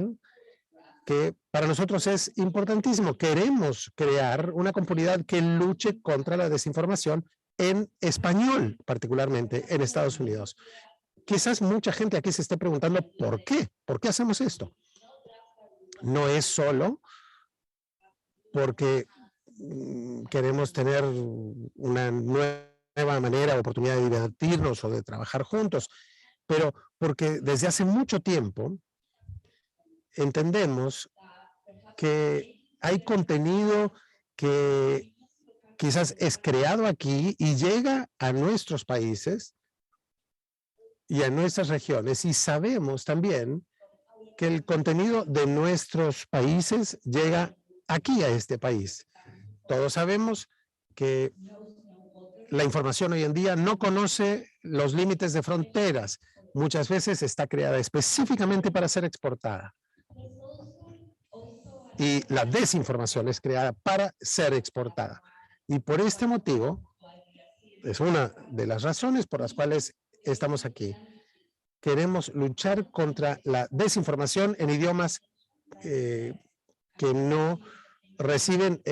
que para nosotros es importantísimo. Queremos crear una comunidad que luche contra la desinformación en español, particularmente en Estados Unidos. Quizás mucha gente aquí se esté preguntando ¿por qué? ¿Por qué hacemos esto? No es solo porque queremos tener una nueva manera o oportunidad de divertirnos o de trabajar juntos, pero porque desde hace mucho tiempo entendemos que hay contenido que quizás es creado aquí y llega a nuestros países y a nuestras regiones, y sabemos también que el contenido de nuestros países llega aquí a este país. Todos sabemos que la información hoy en día no conoce los límites de fronteras. Muchas veces está creada específicamente para ser exportada. Y la desinformación es creada para ser exportada. Y por este motivo, es una de las razones por las cuales estamos aquí. Queremos luchar contra la desinformación en idiomas que no reciben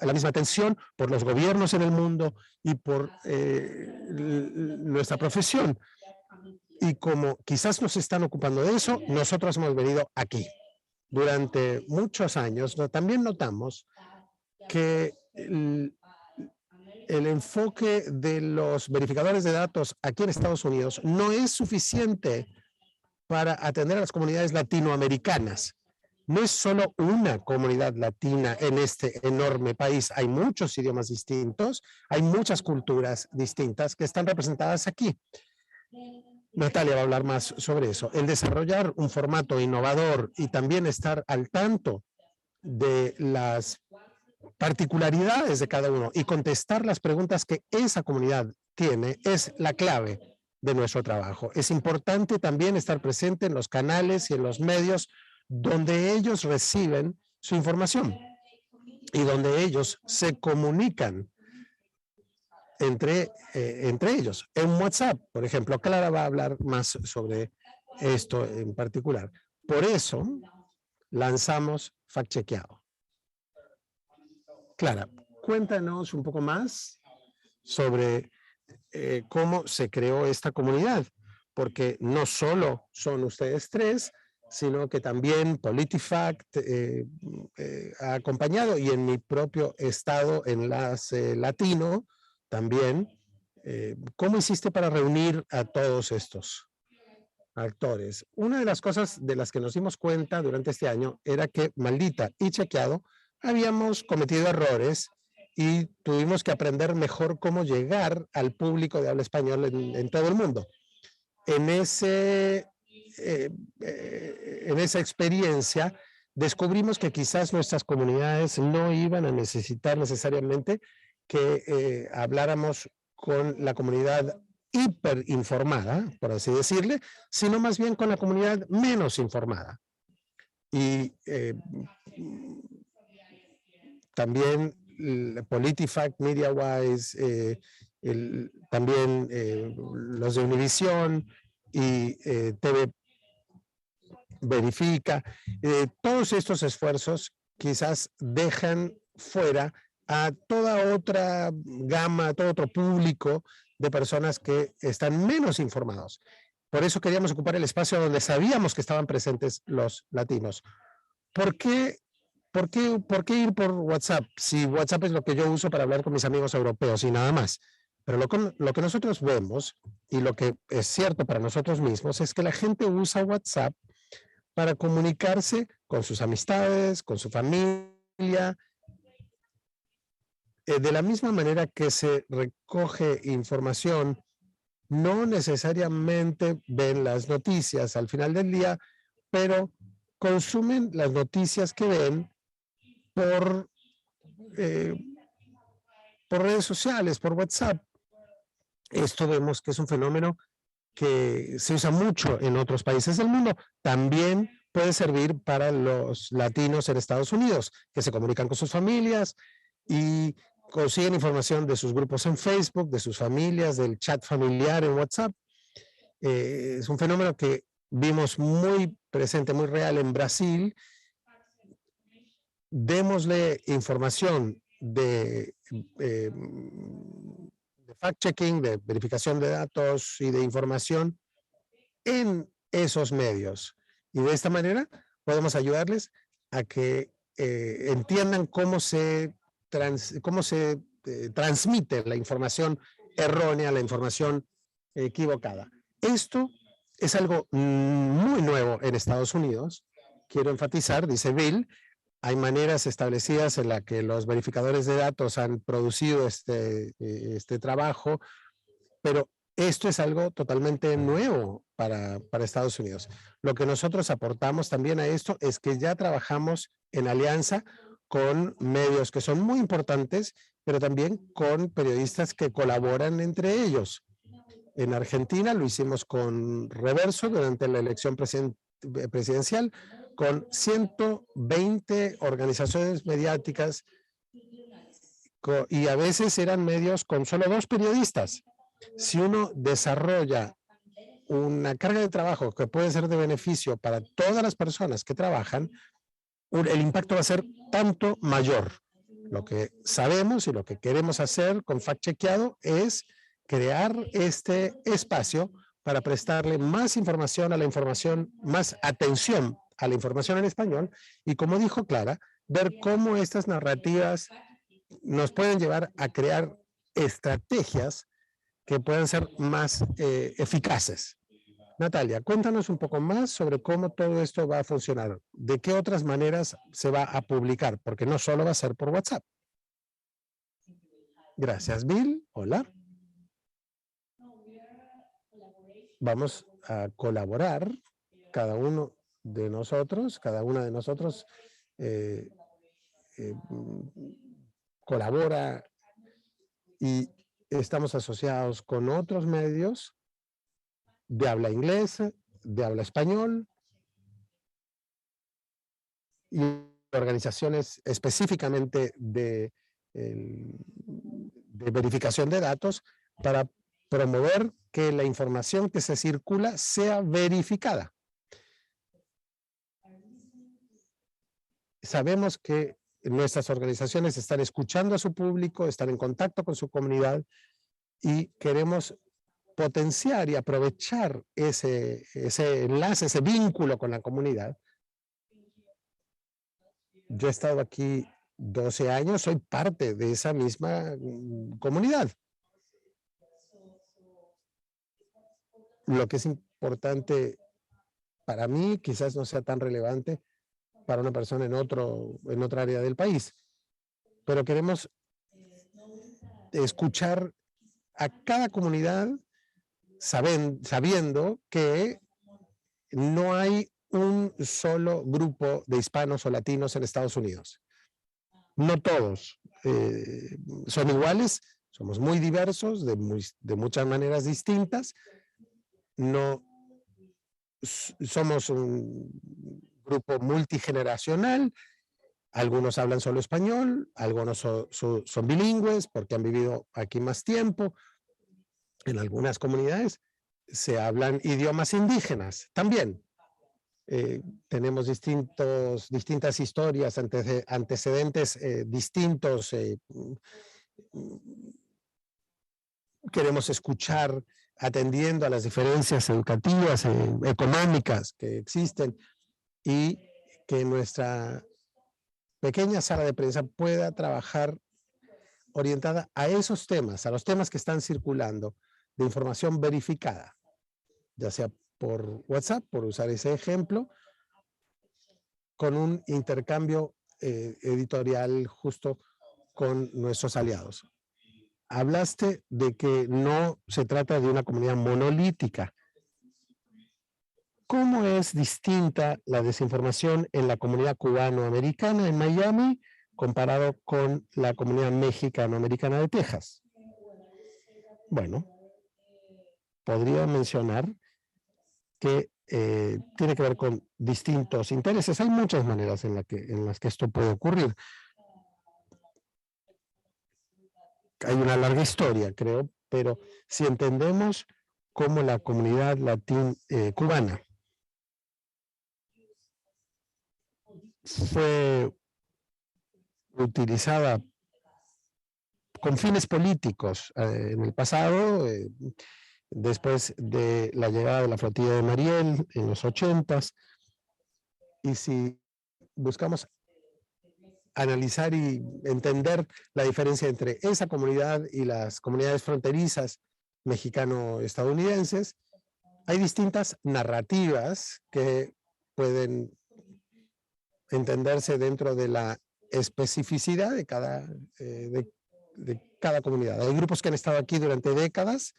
la misma atención por los gobiernos en el mundo y por nuestra profesión. Y como quizás nos están ocupando de eso, nosotros hemos venido aquí. Durante muchos años también notamos que el enfoque de los verificadores de datos aquí en Estados Unidos no es suficiente para atender a las comunidades latinoamericanas. No es solo una comunidad latina en este enorme país. Hay muchos idiomas distintos, hay muchas culturas distintas que están representadas aquí. Natalia va a hablar más sobre eso. El desarrollar un formato innovador y también estar al tanto de las particularidades de cada uno y contestar las preguntas que esa comunidad tiene es la clave de nuestro trabajo. Es importante también estar presente en los canales y en los medios donde ellos reciben su información y donde ellos se comunican entre ellos. En WhatsApp, por ejemplo, Clara va a hablar más sobre esto en particular. Por eso lanzamos Fact Chequeado. Clara, cuéntanos un poco más sobre cómo se creó esta comunidad, porque no solo son ustedes tres, sino que también PolitiFact ha acompañado y en mi propio estado Enlace Latino también. ¿Cómo hiciste para reunir a todos estos actores? Una de las cosas de las que nos dimos cuenta durante este año era que Maldita y Chequeado habíamos cometido errores y tuvimos que aprender mejor cómo llegar al público de habla español en todo el mundo. En esa experiencia descubrimos que quizás nuestras comunidades no iban a necesitar necesariamente que habláramos con la comunidad hiperinformada, por así decirle, sino más bien con la comunidad menos informada. Y también PolitiFact, MediaWise, también los de Univisión y TV Verifica. Todos estos esfuerzos quizás dejan fuera a toda otra gama, a todo otro público de personas que están menos informados. Por eso queríamos ocupar el espacio donde sabíamos que estaban presentes los latinos. ¿Por qué ir por WhatsApp? Si WhatsApp es lo que yo uso para hablar con mis amigos europeos y nada más. Pero lo que nosotros vemos y lo que es cierto para nosotros mismos es que la gente usa WhatsApp para comunicarse con sus amistades, con su familia, de la misma manera que se recoge información. No necesariamente ven las noticias al final del día, pero consumen las noticias que ven por redes sociales, por WhatsApp. Esto vemos que es un fenómeno que se usa mucho en otros países del mundo. También puede servir para los latinos en Estados Unidos, que se comunican con sus familias y consiguen información de sus grupos en Facebook, de sus familias, del chat familiar en WhatsApp. Es un fenómeno que vimos muy presente, muy real en Brasil. Démosle información de fact-checking, de verificación de datos y de información en esos medios. Y de esta manera podemos ayudarles a que entiendan cómo se transmite la información errónea, la información equivocada. Esto es algo muy nuevo en Estados Unidos. Quiero enfatizar, dice Bill, hay maneras establecidas en las que los verificadores de datos han producido este trabajo, pero esto es algo totalmente nuevo para Estados Unidos. Lo que nosotros aportamos también a esto es que ya trabajamos en alianza con medios que son muy importantes, pero también con periodistas que colaboran entre ellos. En Argentina lo hicimos con Reverso durante la elección presidencial, con 120 organizaciones mediáticas y a veces eran medios con solo 2 periodistas. Si uno desarrolla una carga de trabajo que puede ser de beneficio para todas las personas que trabajan, el impacto va a ser tanto mayor. Lo que sabemos y lo que queremos hacer con Fact Chequeado es crear este espacio para prestarle más información a la información, más atención a la información en español y, como dijo Clara, ver cómo estas narrativas nos pueden llevar a crear estrategias que puedan ser más eficaces. Natalia, cuéntanos un poco más sobre cómo todo esto va a funcionar. ¿De qué otras maneras se va a publicar? Porque no solo va a ser por WhatsApp. Gracias, Bill. Hola. vamos a colaborar, cada uno de nosotros, cada una de nosotros colabora y estamos asociados con otros medios de habla inglesa, de habla español y organizaciones específicamente de verificación de datos para promover que la información que se circula sea verificada. Sabemos que nuestras organizaciones están escuchando a su público, están en contacto con su comunidad y queremos potenciar y aprovechar ese enlace, ese vínculo con la comunidad. Yo he estado aquí 12 años, soy parte de esa misma comunidad. Lo que es importante para mí quizás no sea tan relevante para una persona en otra área del país, pero queremos escuchar a cada comunidad sabiendo que no hay un solo grupo de hispanos o latinos en Estados Unidos. No todos son iguales, somos muy diversos, de muchas maneras distintas. No somos un grupo multigeneracional, algunos hablan solo español, algunos son bilingües porque han vivido aquí más tiempo. En algunas comunidades se hablan idiomas indígenas también. Tenemos distintas historias, antecedentes distintos. Queremos escuchar atendiendo a las diferencias educativas, económicas que existen y que nuestra pequeña sala de prensa pueda trabajar orientada a esos temas, a los temas que están circulando de información verificada, ya sea por WhatsApp, por usar ese ejemplo, con un intercambio editorial justo con nuestros aliados. Hablaste de que no se trata de una comunidad monolítica. ¿Cómo es distinta la desinformación en la comunidad cubanoamericana en Miami comparado con la comunidad mexicanoamericana de Texas? Bueno, podría mencionar que tiene que ver con distintos intereses. Hay muchas maneras en las que esto puede ocurrir. Hay una larga historia, creo, pero si entendemos cómo la comunidad cubana fue utilizada con fines políticos en el pasado, después de la llegada de la flotilla de Mariel en los 80s, y si buscamos analizar y entender la diferencia entre esa comunidad y las comunidades fronterizas mexicano-estadounidenses, hay distintas narrativas que pueden entenderse dentro de la especificidad de cada comunidad. Hay grupos que han estado aquí durante décadas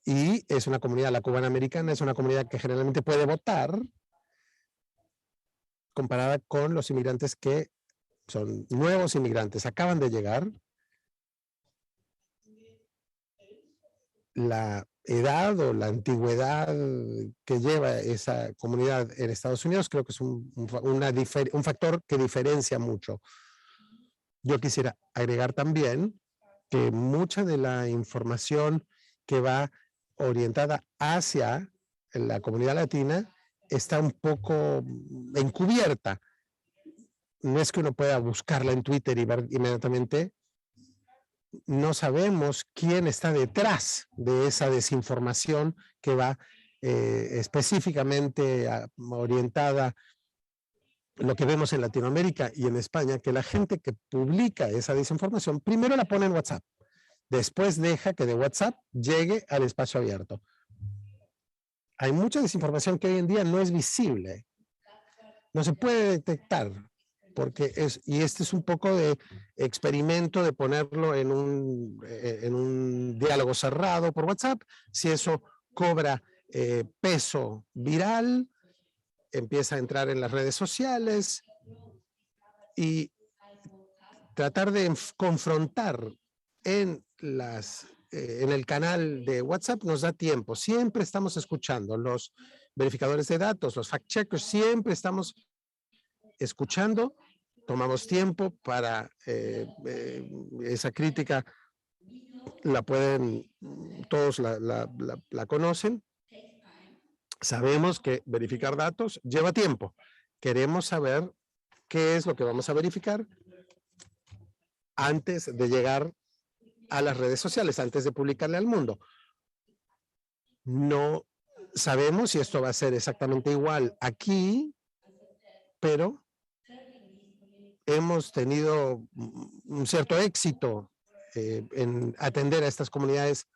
y es una comunidad, la cubana-americana, es una comunidad que generalmente puede votar comparada con los inmigrantes que son nuevos inmigrantes, acaban de llegar. La edad o la antigüedad que lleva esa comunidad en Estados Unidos creo que es un factor que diferencia mucho. Yo quisiera agregar también que mucha de la información que va orientada hacia la comunidad latina está un poco encubierta. No es que uno pueda buscarla en Twitter y ver inmediatamente. No sabemos quién está detrás de esa desinformación que va específicamente orientada, lo que vemos en Latinoamérica y en España, que la gente que publica esa desinformación primero la pone en WhatsApp, después deja que de WhatsApp llegue al espacio abierto. Hay mucha desinformación que hoy en día no es visible, no se puede detectar. porque y este es un poco de experimento de ponerlo en un diálogo cerrado por WhatsApp. Si eso cobra peso viral, empieza a entrar en las redes sociales y tratar de confrontar en el canal de WhatsApp nos da tiempo. Siempre estamos escuchando los verificadores de datos, los fact checkers, siempre estamos escuchando, tomamos tiempo para esa crítica, la pueden, todos la conocen. Sabemos que verificar datos lleva tiempo. Queremos saber qué es lo que vamos a verificar antes de llegar a las redes sociales, antes de publicarle al mundo. No sabemos si esto va a ser exactamente igual aquí, pero hemos tenido un cierto éxito en atender a estas comunidades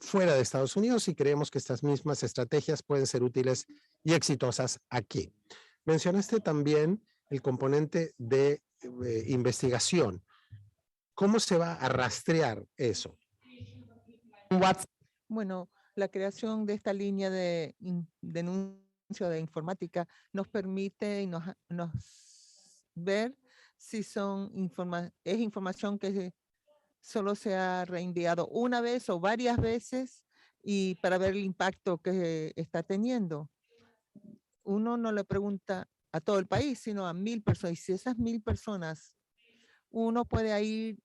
fuera de Estados Unidos y creemos que estas mismas estrategias pueden ser útiles y exitosas aquí. Mencionaste también el componente de investigación. ¿Cómo se va a rastrear eso? Bueno, la creación de esta línea de denuncio de informática nos permite y nos ver si es información que solo se ha reenviado una vez o varias veces y para ver el impacto que está teniendo. Uno no le pregunta a todo el país, sino a 1000 personas. Y si esas 1000 personas, uno puede ir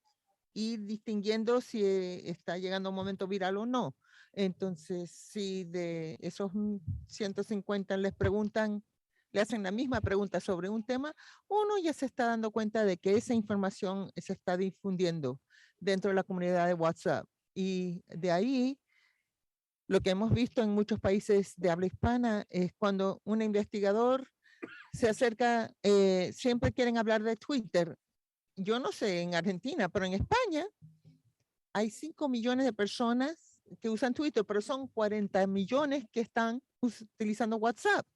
distinguiendo si está llegando un momento viral o no. Entonces, si de esos 150 les preguntan, le hacen la misma pregunta sobre un tema, uno ya se está dando cuenta de que esa información se está difundiendo dentro de la comunidad de WhatsApp. Y de ahí, lo que hemos visto en muchos países de habla hispana es cuando un investigador se acerca, siempre quieren hablar de Twitter. Yo no sé en Argentina, pero en España hay 5 millones de personas que usan Twitter, pero son 40 millones que están utilizando WhatsApp.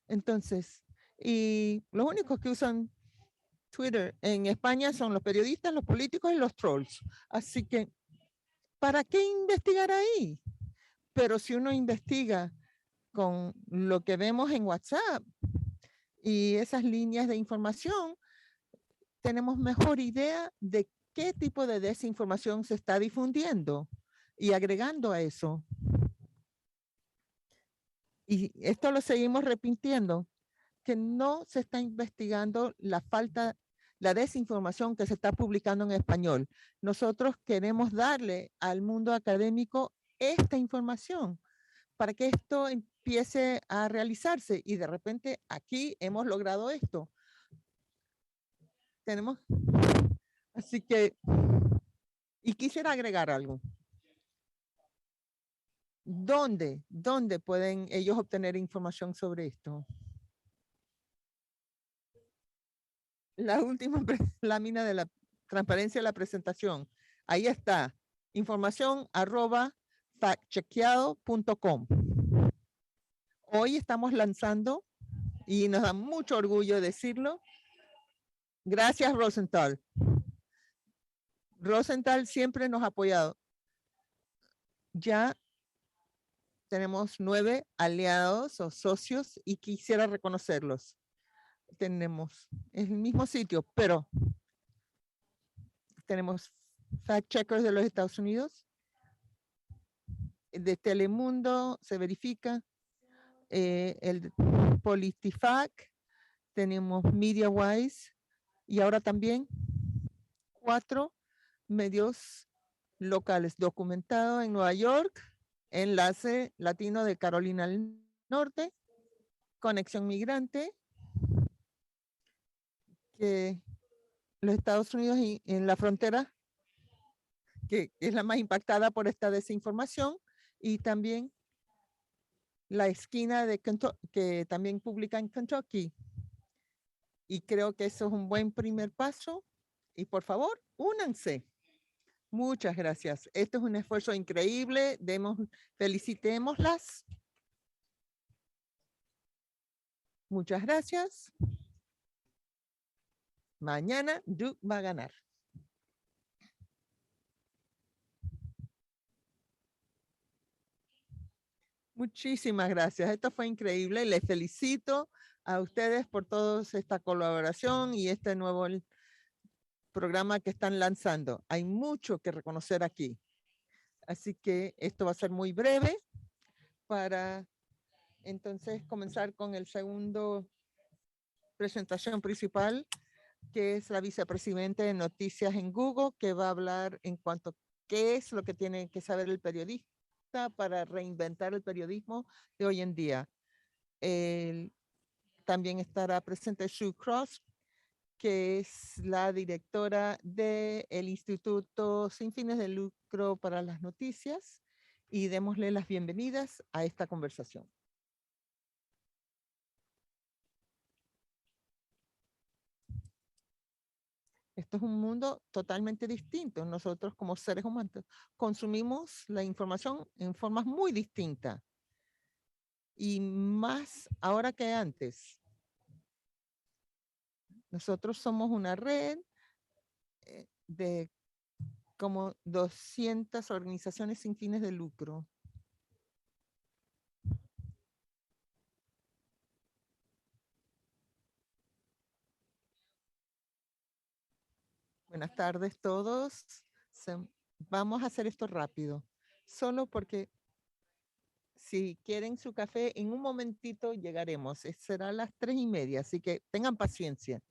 Entonces, y los únicos que usan Twitter en España son los periodistas, los políticos y los trolls. Así que, ¿para qué investigar ahí? Pero si uno investiga con lo que vemos en WhatsApp y esas líneas de información, tenemos mejor idea de qué tipo de desinformación se está difundiendo y agregando a eso. Y esto lo seguimos repitiendo, que no se está investigando la desinformación que se está publicando en español. Nosotros queremos darle al mundo académico esta información para que esto empiece a realizarse y de repente aquí hemos logrado esto. Así que, y quisiera agregar algo. ¿Dónde pueden ellos obtener información sobre esto? La última lámina de la transparencia de la presentación. Ahí está. Información@factchequeado.com. Hoy estamos lanzando, y nos da mucho orgullo decirlo, gracias Rosenthal. Rosenthal siempre nos ha apoyado. Ya tenemos 9 aliados o socios y quisiera reconocerlos. Tenemos el mismo sitio, pero tenemos fact checkers de los Estados Unidos, de Telemundo se verifica, el PolitiFact, tenemos MediaWise y ahora también 4 medios locales documentados en Nueva York, Enlace Latino de Carolina del Norte, Conexión Migrante, que los Estados Unidos y en la frontera, que es la más impactada por esta desinformación, y también la esquina de Kentucky, que también publica en Kentucky. Y creo que eso es un buen primer paso. Y por favor, únanse. Muchas gracias. Esto es un esfuerzo increíble. Felicitémoslas. Muchas gracias. Mañana Duke va a ganar. Muchísimas gracias. Esto fue increíble. Les felicito a ustedes por toda esta colaboración y este nuevo programa que están lanzando. Hay mucho que reconocer aquí. Así que esto va a ser muy breve para entonces comenzar con el segundo presentación principal, que es la vicepresidenta de Noticias en Google, que va a hablar en cuanto a qué es lo que tiene que saber el periodista para reinventar el periodismo de hoy en día. También estará presente Sue Cross, que es la directora del Instituto Sin Fines de Lucro para las Noticias, y démosle las bienvenidas a esta conversación. Esto es un mundo totalmente distinto. Nosotros como seres humanos consumimos la información en formas muy distintas y más ahora que antes. Nosotros somos una red de como 200 organizaciones sin fines de lucro. Buenas tardes todos. Vamos a hacer esto rápido, solo porque si quieren su café, en un momentito llegaremos. Será a las 3:30, así que tengan paciencia.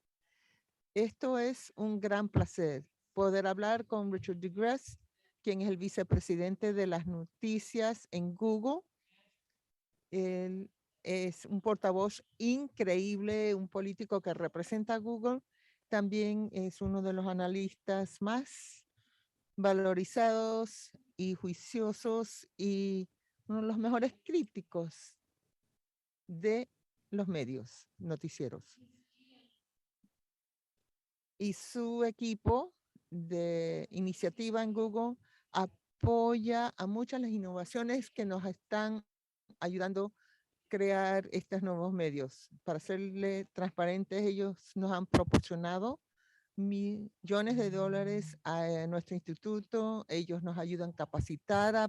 Esto es un gran placer, poder hablar con Richard DeGrasse, quien es el vicepresidente de las noticias en Google. Él es un portavoz increíble, un político que representa a Google. También es uno de los analistas más valorizados y juiciosos y uno de los mejores críticos de los medios noticieros. Y su equipo de iniciativa en Google apoya a muchas de las innovaciones que nos están ayudando a crear estos nuevos medios. Para serle transparentes, ellos nos han proporcionado millones de dólares a nuestro instituto. Ellos nos ayudan a capacitar a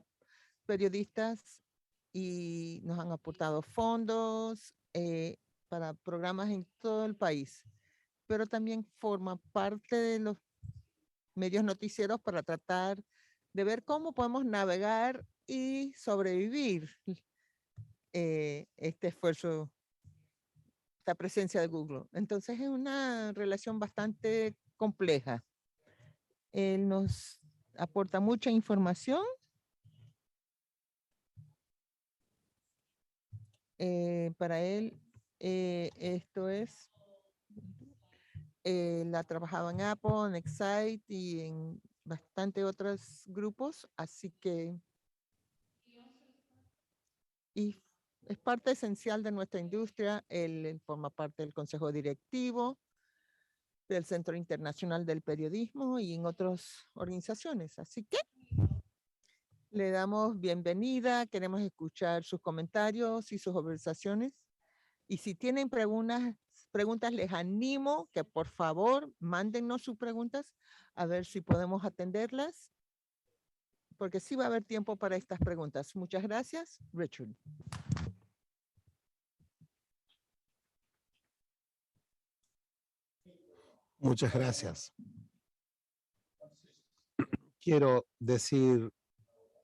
periodistas y nos han aportado fondos para programas en todo el país, pero también forma parte de los medios noticieros para tratar de ver cómo podemos navegar y sobrevivir este esfuerzo, esta presencia de Google. Entonces es una relación bastante compleja. Él nos aporta mucha información. Para él, esto es, él ha trabajado en Apple, en Excite y en bastante otros grupos, así que y es parte esencial de nuestra industria. Él forma parte del consejo directivo del Centro Internacional del Periodismo y en otras organizaciones. Así que le damos bienvenida, queremos escuchar sus comentarios y sus conversaciones. Y si tienen preguntas, les animo que por favor mándennos sus preguntas a ver si podemos atenderlas, porque sí va a haber tiempo para estas preguntas. Muchas gracias, Richard. Muchas gracias. Quiero decir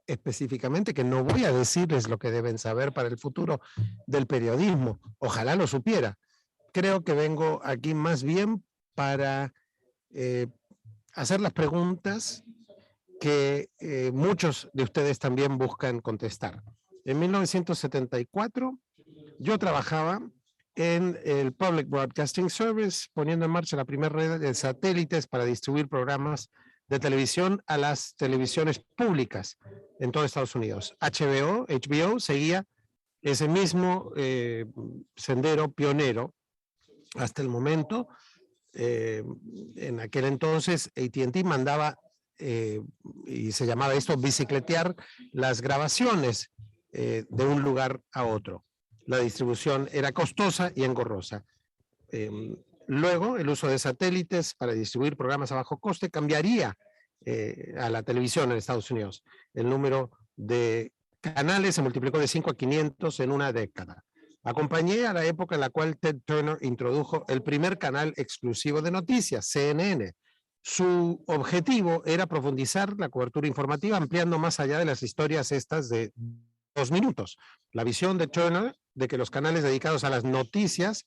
específicamente que no voy a decirles lo que deben saber para el futuro del periodismo. Ojalá lo supiera. Creo que vengo aquí más bien para hacer las preguntas que muchos de ustedes también buscan contestar. En 1974, yo trabajaba en el Public Broadcasting Service, poniendo en marcha la primera red de satélites para distribuir programas de televisión a las televisiones públicas en todo Estados Unidos. HBO seguía ese mismo sendero pionero hasta el momento. En aquel entonces, AT&T mandaba, y se llamaba esto bicicletear las grabaciones de un lugar a otro. La distribución era costosa y engorrosa. Luego, el uso de satélites para distribuir programas a bajo coste cambiaría a la televisión en Estados Unidos. El número de canales se multiplicó de 5 a 500 en una década. Acompañé a la época en la cual Ted Turner introdujo el primer canal exclusivo de noticias, CNN. Su objetivo era profundizar la cobertura informativa, ampliando más allá de las historias estas de 2 minutos. La visión de Turner de que los canales dedicados a las noticias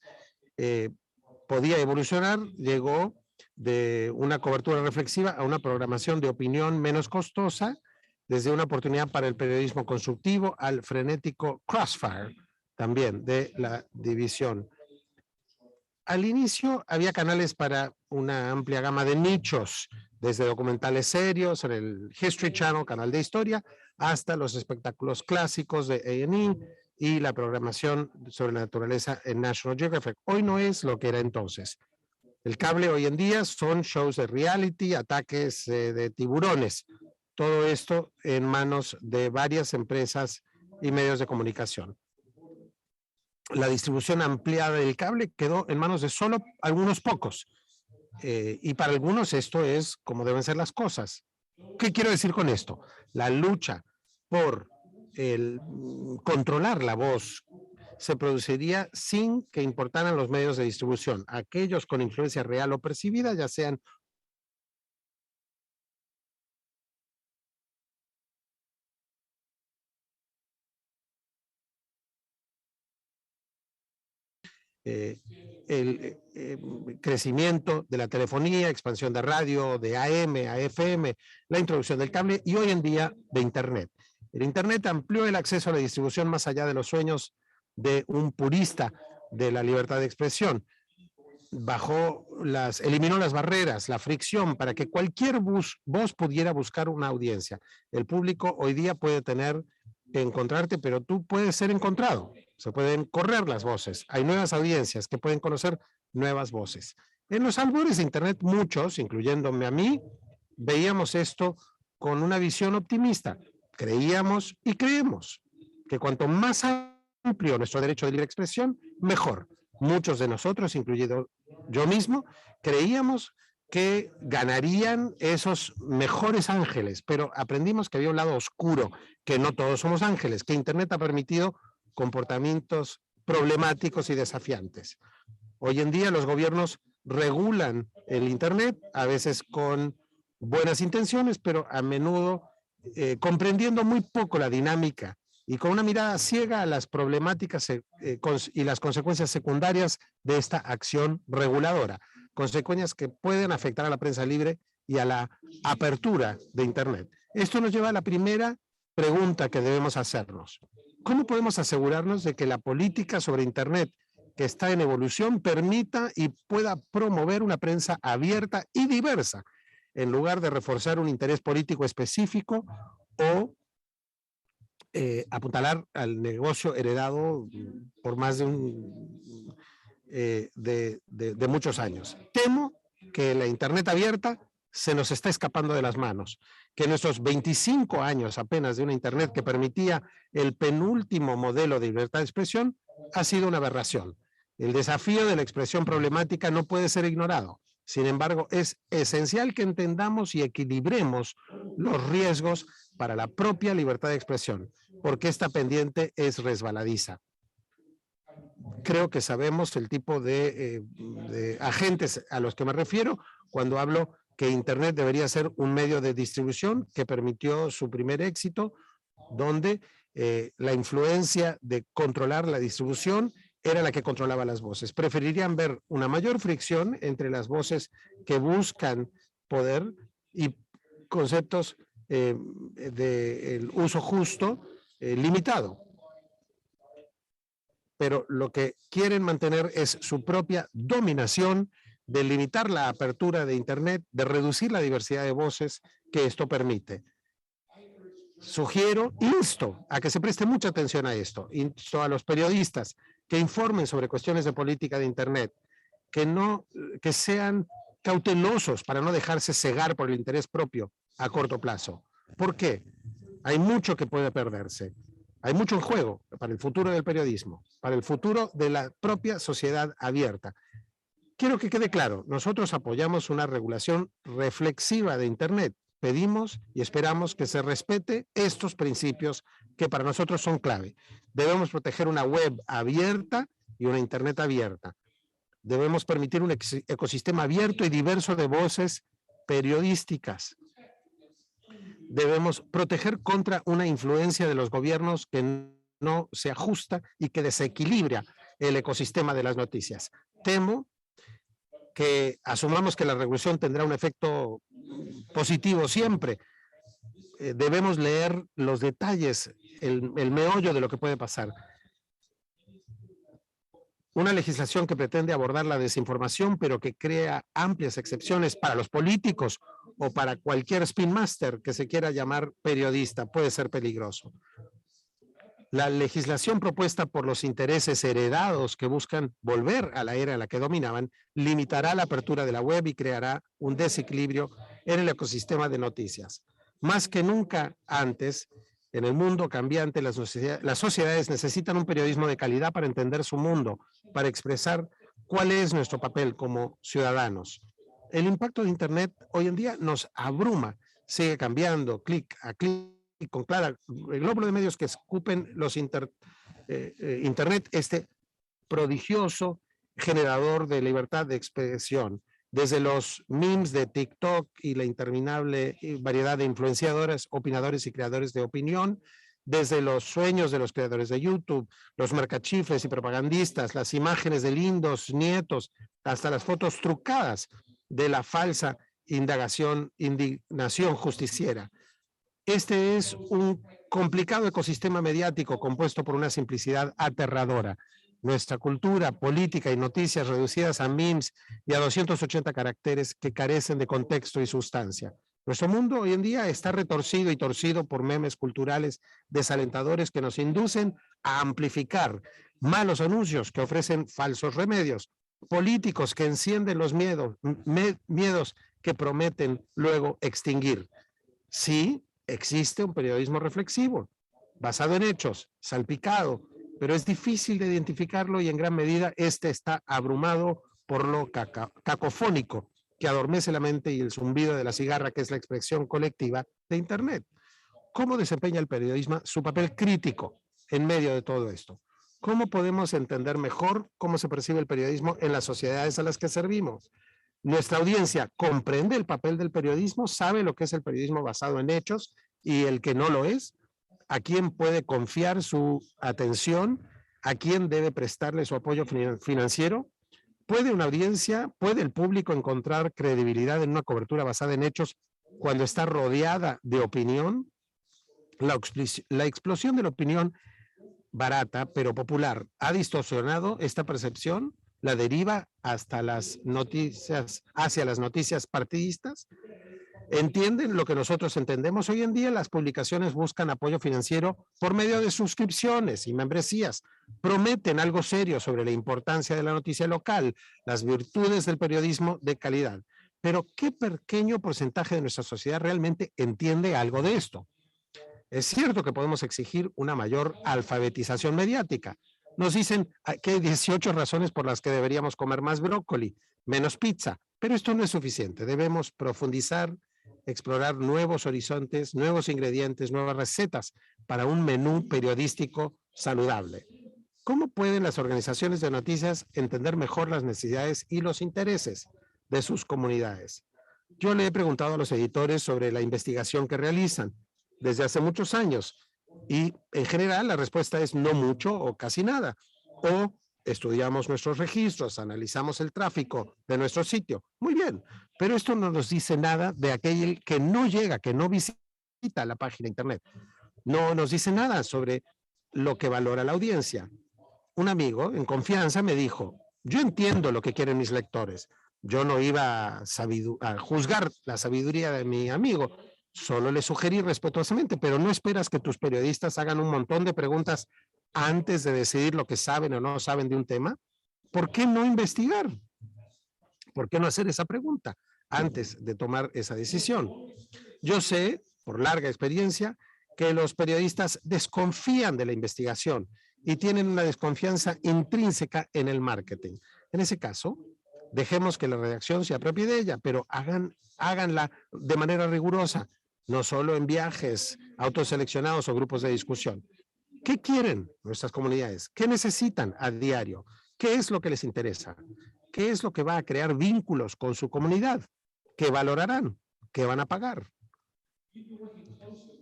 podía evolucionar llegó de una cobertura reflexiva a una programación de opinión menos costosa, desde una oportunidad para el periodismo constructivo al frenético crossfire también de la división. Al inicio había canales para una amplia gama de nichos, desde documentales serios en el History Channel, canal de historia, hasta los espectáculos clásicos de A&E y la programación sobre la naturaleza en National Geographic. Hoy no es lo que era entonces. El cable hoy en día son shows de reality, ataques de tiburones. Todo esto en manos de varias empresas y medios de comunicación. La distribución ampliada del cable quedó en manos de solo algunos pocos. Y para algunos esto es como deben ser las cosas. ¿Qué quiero decir con esto? La lucha por controlar la voz se produciría sin que importaran los medios de distribución. Aquellos con influencia real o percibida, ya sean el crecimiento de la telefonía, expansión de radio, de AM a FM, la introducción del cable y hoy en día de Internet. El Internet amplió el acceso a la distribución más allá de los sueños de un purista de la libertad de expresión. Eliminó las barreras, la fricción para que cualquier voz pudiera buscar una audiencia. El público hoy día puede tener que encontrarte, pero tú puedes ser encontrado. Se pueden correr las voces. Hay nuevas audiencias que pueden conocer nuevas voces. En los albores de Internet, muchos, incluyéndome a mí, veíamos esto con una visión optimista. Creíamos y creemos que cuanto más amplio nuestro derecho de libre expresión, mejor. Muchos de nosotros, incluido yo mismo, creíamos que ganarían esos mejores ángeles, pero aprendimos que había un lado oscuro, que no todos somos ángeles, que Internet ha permitido comportamientos problemáticos y desafiantes. Hoy en día los gobiernos regulan el Internet, a veces con buenas intenciones, pero a menudo comprendiendo muy poco la dinámica y con una mirada ciega a las problemáticas y las consecuencias secundarias de esta acción reguladora, consecuencias que pueden afectar a la prensa libre y a la apertura de Internet. Esto nos lleva a la primera pregunta que debemos hacernos. ¿Cómo podemos asegurarnos de que la política sobre Internet que está en evolución permita y pueda promover una prensa abierta y diversa, en lugar de reforzar un interés político específico o apuntalar al negocio heredado por más de muchos años? Temo que la Internet abierta se nos está escapando de las manos, que nuestros 25 años apenas de una Internet que permitía el penúltimo modelo de libertad de expresión ha sido una aberración. El desafío de la expresión problemática no puede ser ignorado. Sin embargo, es esencial que entendamos y equilibremos los riesgos para la propia libertad de expresión, porque esta pendiente es resbaladiza. Creo que sabemos el tipo de agentes a los que me refiero cuando hablo que Internet debería ser un medio de distribución que permitió su primer éxito, donde la influencia de controlar la distribución era la que controlaba las voces. Preferirían ver una mayor fricción entre las voces que buscan poder y conceptos del uso justo limitado. Pero lo que quieren mantener es su propia dominación, de limitar la apertura de Internet, de reducir la diversidad de voces que esto permite. Insto a que se preste mucha atención a esto. Insto a los periodistas que informen sobre cuestiones de política de Internet, que sean cautelosos para no dejarse cegar por el interés propio a corto plazo. ¿Por qué? Hay mucho que puede perderse. Hay mucho en juego para el futuro del periodismo, para el futuro de la propia sociedad abierta. Quiero que quede claro, nosotros apoyamos una regulación reflexiva de Internet. Pedimos y esperamos que se respete estos principios que para nosotros son clave. Debemos proteger una web abierta y una Internet abierta. Debemos permitir un ecosistema abierto y diverso de voces periodísticas. Debemos proteger contra una influencia de los gobiernos que no se ajusta y que desequilibra el ecosistema de las noticias. Temo que asumamos que la regulación tendrá un efecto positivo siempre. Debemos leer los detalles, el meollo de lo que puede pasar. Una legislación que pretende abordar la desinformación, pero que crea amplias excepciones para los políticos o para cualquier spin master que se quiera llamar periodista, puede ser peligroso. La legislación propuesta por los intereses heredados que buscan volver a la era en la que dominaban limitará la apertura de la web y creará un desequilibrio en el ecosistema de noticias. Más que nunca antes, en el mundo cambiante, las sociedades necesitan un periodismo de calidad para entender su mundo, para expresar cuál es nuestro papel como ciudadanos. El impacto de Internet hoy en día nos abruma, sigue cambiando clic a clic y con clara el glóbulo de medios que escupen los Internet, este prodigioso generador de libertad de expresión, desde los memes de TikTok y la interminable variedad de influenciadores, opinadores y creadores de opinión, desde los sueños de los creadores de YouTube, los marcachifles y propagandistas, las imágenes de lindos nietos, hasta las fotos trucadas de la falsa indignación justiciera. Este es un complicado ecosistema mediático compuesto por una simplicidad aterradora. Nuestra cultura, política y noticias reducidas a memes y a 280 caracteres que carecen de contexto y sustancia. Nuestro mundo hoy en día está retorcido y torcido por memes culturales desalentadores que nos inducen a amplificar malos anuncios que ofrecen falsos remedios, políticos que encienden los miedos que prometen luego extinguir. Sí, existe un periodismo reflexivo, basado en hechos, salpicado, pero es difícil de identificarlo y en gran medida este está abrumado por lo cacofónico que adormece la mente y el zumbido de la cigarra, que es la expresión colectiva de Internet. ¿Cómo desempeña el periodismo su papel crítico en medio de todo esto? ¿Cómo podemos entender mejor cómo se percibe el periodismo en las sociedades a las que servimos? ¿Nuestra audiencia comprende el papel del periodismo? ¿Sabe lo que es el periodismo basado en hechos y el que no lo es? ¿A quién puede confiar su atención? ¿A quién debe prestarle su apoyo financiero? ¿Puede una audiencia, puede el público encontrar credibilidad en una cobertura basada en hechos cuando está rodeada de opinión? La explosión de la opinión barata pero popular ha distorsionado esta percepción, la deriva hasta las noticias, hacia las noticias partidistas. ¿Entienden lo que nosotros entendemos? Hoy en día las publicaciones buscan apoyo financiero por medio de suscripciones y membresías. Prometen algo serio sobre la importancia de la noticia local, las virtudes del periodismo de calidad. Pero ¿qué pequeño porcentaje de nuestra sociedad realmente entiende algo de esto? Es cierto que podemos exigir una mayor alfabetización mediática. Nos dicen que hay 18 razones por las que deberíamos comer más brócoli, menos pizza, pero esto no es suficiente. Debemos profundizar, explorar nuevos horizontes, nuevos ingredientes, nuevas recetas para un menú periodístico saludable. ¿Cómo pueden las organizaciones de noticias entender mejor las necesidades y los intereses de sus comunidades? Yo le he preguntado a los editores sobre la investigación que realizan desde hace muchos años y en general la respuesta es no mucho o casi nada. O estudiamos nuestros registros, analizamos el tráfico de nuestro sitio. Muy bien, pero esto no nos dice nada de aquel que no llega, que no visita la página internet. No nos dice nada sobre lo que valora la audiencia. Un amigo en confianza me dijo, yo entiendo lo que quieren mis lectores. Yo no iba a juzgar la sabiduría de mi amigo, solo le sugerí respetuosamente, pero no esperas que tus periodistas hagan un montón de preguntas antes de decidir lo que saben o no saben de un tema. ¿Por qué no investigar? ¿Por qué no hacer esa pregunta antes de tomar esa decisión? Yo sé, por larga experiencia, que los periodistas desconfían de la investigación y tienen una desconfianza intrínseca en el marketing. En ese caso, Dejemos que la redacción se apropie de ella, pero háganla de manera rigurosa, no solo en viajes autoseleccionados o grupos de discusión. ¿Qué quieren nuestras comunidades? ¿Qué necesitan a diario? ¿Qué es lo que les interesa? ¿Qué es lo que va a crear vínculos con su comunidad? ¿Qué valorarán? ¿Qué van a pagar?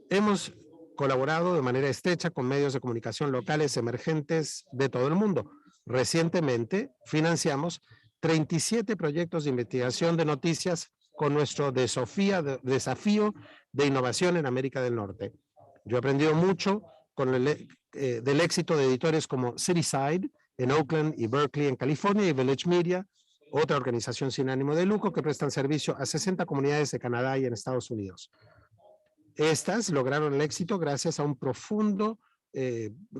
Hemos colaborado de manera estrecha con medios de comunicación locales emergentes de todo el mundo. Recientemente financiamos 37 proyectos de investigación de noticias con nuestro desafío de innovación en América del Norte. Yo he aprendido mucho del éxito de editores como Cityside en Oakland y Berkeley en California y Village Media, otra organización sin ánimo de lucro que prestan servicio a 60 comunidades de Canadá y en Estados Unidos. Estas lograron el éxito gracias a un profundo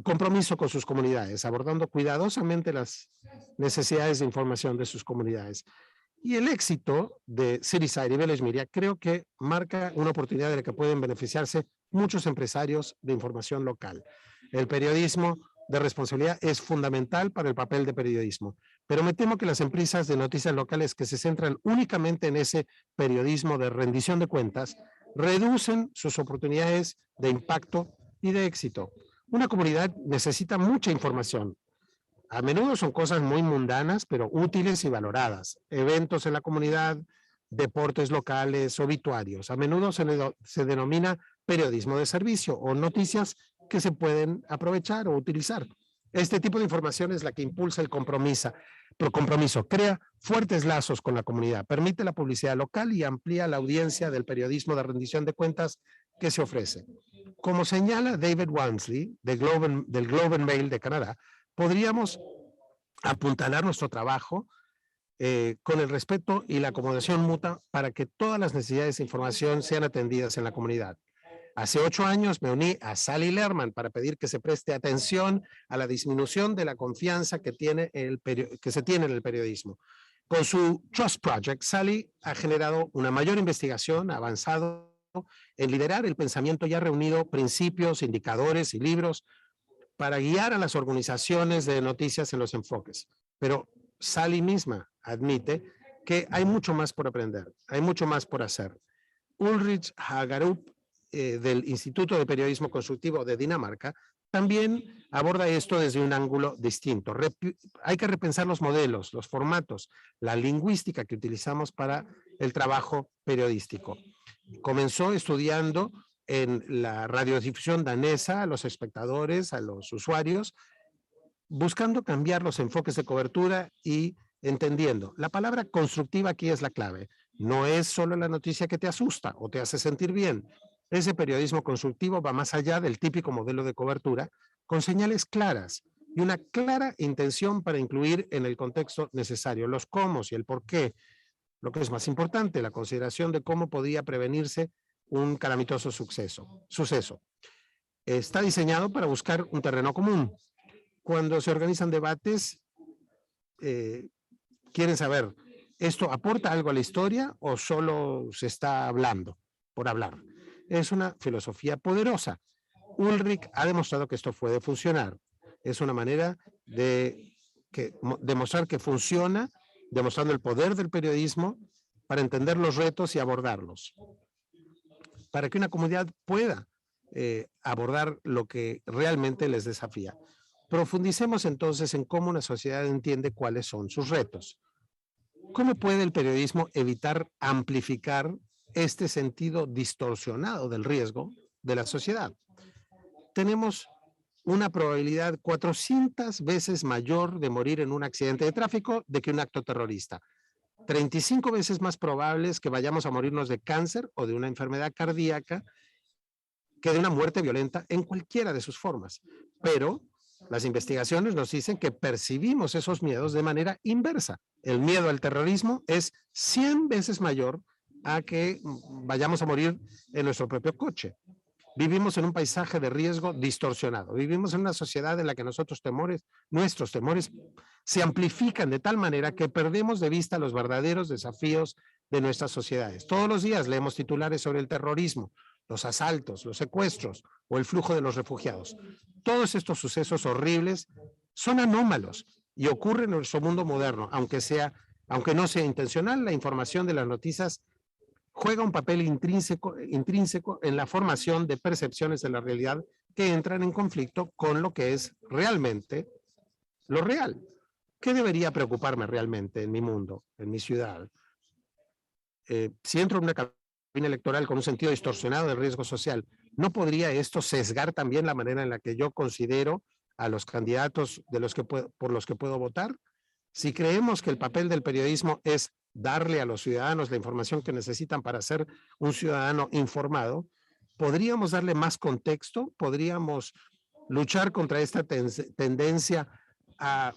compromiso con sus comunidades, abordando cuidadosamente las necesidades de información de sus comunidades. Y el éxito de Cityside y Village Media creo que marca una oportunidad de la que pueden beneficiarse muchos empresarios de información local. El periodismo de responsabilidad es fundamental para el papel de periodismo, pero me temo que las empresas de noticias locales que se centran únicamente en ese periodismo de rendición de cuentas reducen sus oportunidades de impacto y de éxito. Una comunidad necesita mucha información. A menudo son cosas muy mundanas, pero útiles y valoradas. Eventos en la comunidad, deportes locales, obituarios. A menudo se denomina periodismo de servicio o noticias que se pueden aprovechar o utilizar. Este tipo de información es la que impulsa el compromiso, crea fuertes lazos con la comunidad, permite la publicidad local y amplía la audiencia del periodismo de rendición de cuentas que se ofrece. Como señala David Walmsley del Globe and Mail de Canadá, podríamos apuntalar nuestro trabajo con el respeto y la acomodación mutua para que todas las necesidades de información sean atendidas en la comunidad. Hace 8 años me uní a Sally Lerman para pedir que se preste atención a la disminución de la confianza que se tiene en el periodismo. Con su Trust Project, Sally ha generado una mayor investigación, ha avanzado en liderar el pensamiento ya reunido, principios, indicadores y libros para guiar a las organizaciones de noticias en los enfoques. Pero Sally misma admite que hay mucho más por aprender, hay mucho más por hacer. Ulrich Hagarup, del Instituto de Periodismo Constructivo de Dinamarca, también aborda esto desde un ángulo distinto. Hay que repensar los modelos, los formatos, la lingüística que utilizamos para el trabajo periodístico. Comenzó estudiando en la radiodifusión danesa a los espectadores, a los usuarios, buscando cambiar los enfoques de cobertura y entendiendo. La palabra constructiva aquí es la clave. No es solo la noticia que te asusta o te hace sentir bien. Ese periodismo constructivo va más allá del típico modelo de cobertura, con señales claras y una clara intención para incluir en el contexto necesario los cómo y el por qué. Lo que es más importante, la consideración de cómo podía prevenirse un calamitoso suceso. Está diseñado para buscar un terreno común. Cuando se organizan debates, quieren saber, ¿esto aporta algo a la historia o solo se está hablando por hablar? Es una filosofía poderosa. Ulrich ha demostrado que esto puede funcionar. Es una manera de demostrar que funciona, demostrando el poder del periodismo para entender los retos y abordarlos. Para que una comunidad pueda abordar lo que realmente les desafía. Profundicemos entonces en cómo una sociedad entiende cuáles son sus retos. ¿Cómo puede el periodismo evitar amplificar este sentido distorsionado del riesgo de la sociedad? Tenemos una probabilidad 400 veces mayor de morir en un accidente de tráfico de que un acto terrorista. 35 veces más probables que vayamos a morirnos de cáncer o de una enfermedad cardíaca que de una muerte violenta en cualquiera de sus formas. Pero las investigaciones nos dicen que percibimos esos miedos de manera inversa. El miedo al terrorismo es 100 veces mayor a que vayamos a morir en nuestro propio coche. Vivimos en un paisaje de riesgo distorsionado. Vivimos en una sociedad en la que nuestros temores se amplifican de tal manera que perdemos de vista los verdaderos desafíos de nuestras sociedades. Todos los días leemos titulares sobre el terrorismo, los asaltos, los secuestros o el flujo de los refugiados. Todos estos sucesos horribles son anómalos y ocurren en nuestro mundo moderno, aunque sea Aunque no sea intencional, la información de las noticias juega un papel intrínseco en la formación de percepciones de la realidad que entran en conflicto con lo que es realmente lo real. ¿Qué debería preocuparme realmente en mi mundo, en mi ciudad? Si entro en una cabina electoral con un sentido distorsionado del riesgo social, ¿no podría esto sesgar también la manera en la que yo considero a los candidatos por los que puedo votar? Si creemos que el papel del periodismo es darle a los ciudadanos la información que necesitan para ser un ciudadano informado, ¿podríamos darle más contexto? ¿Podríamos luchar contra esta tendencia a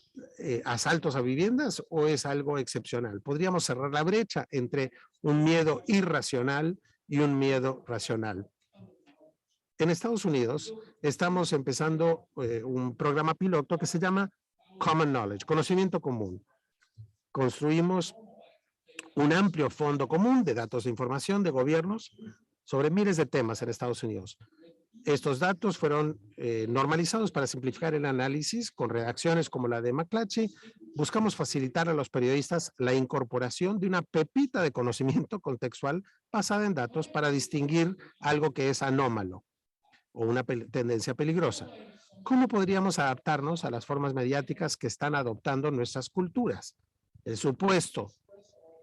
asaltos a viviendas o es algo excepcional? ¿Podríamos cerrar la brecha entre un miedo irracional y un miedo racional? En Estados Unidos estamos empezando un programa piloto que se llama Common Knowledge, conocimiento común. Construimos un amplio fondo común de datos de información de gobiernos sobre miles de temas en Estados Unidos. Estos datos fueron normalizados para simplificar el análisis con redacciones como la de McClatchy. Buscamos facilitar a los periodistas la incorporación de una pepita de conocimiento contextual basada en datos para distinguir algo que es anómalo o una tendencia peligrosa. ¿Cómo podríamos adaptarnos a las formas mediáticas que están adoptando nuestras culturas? El supuesto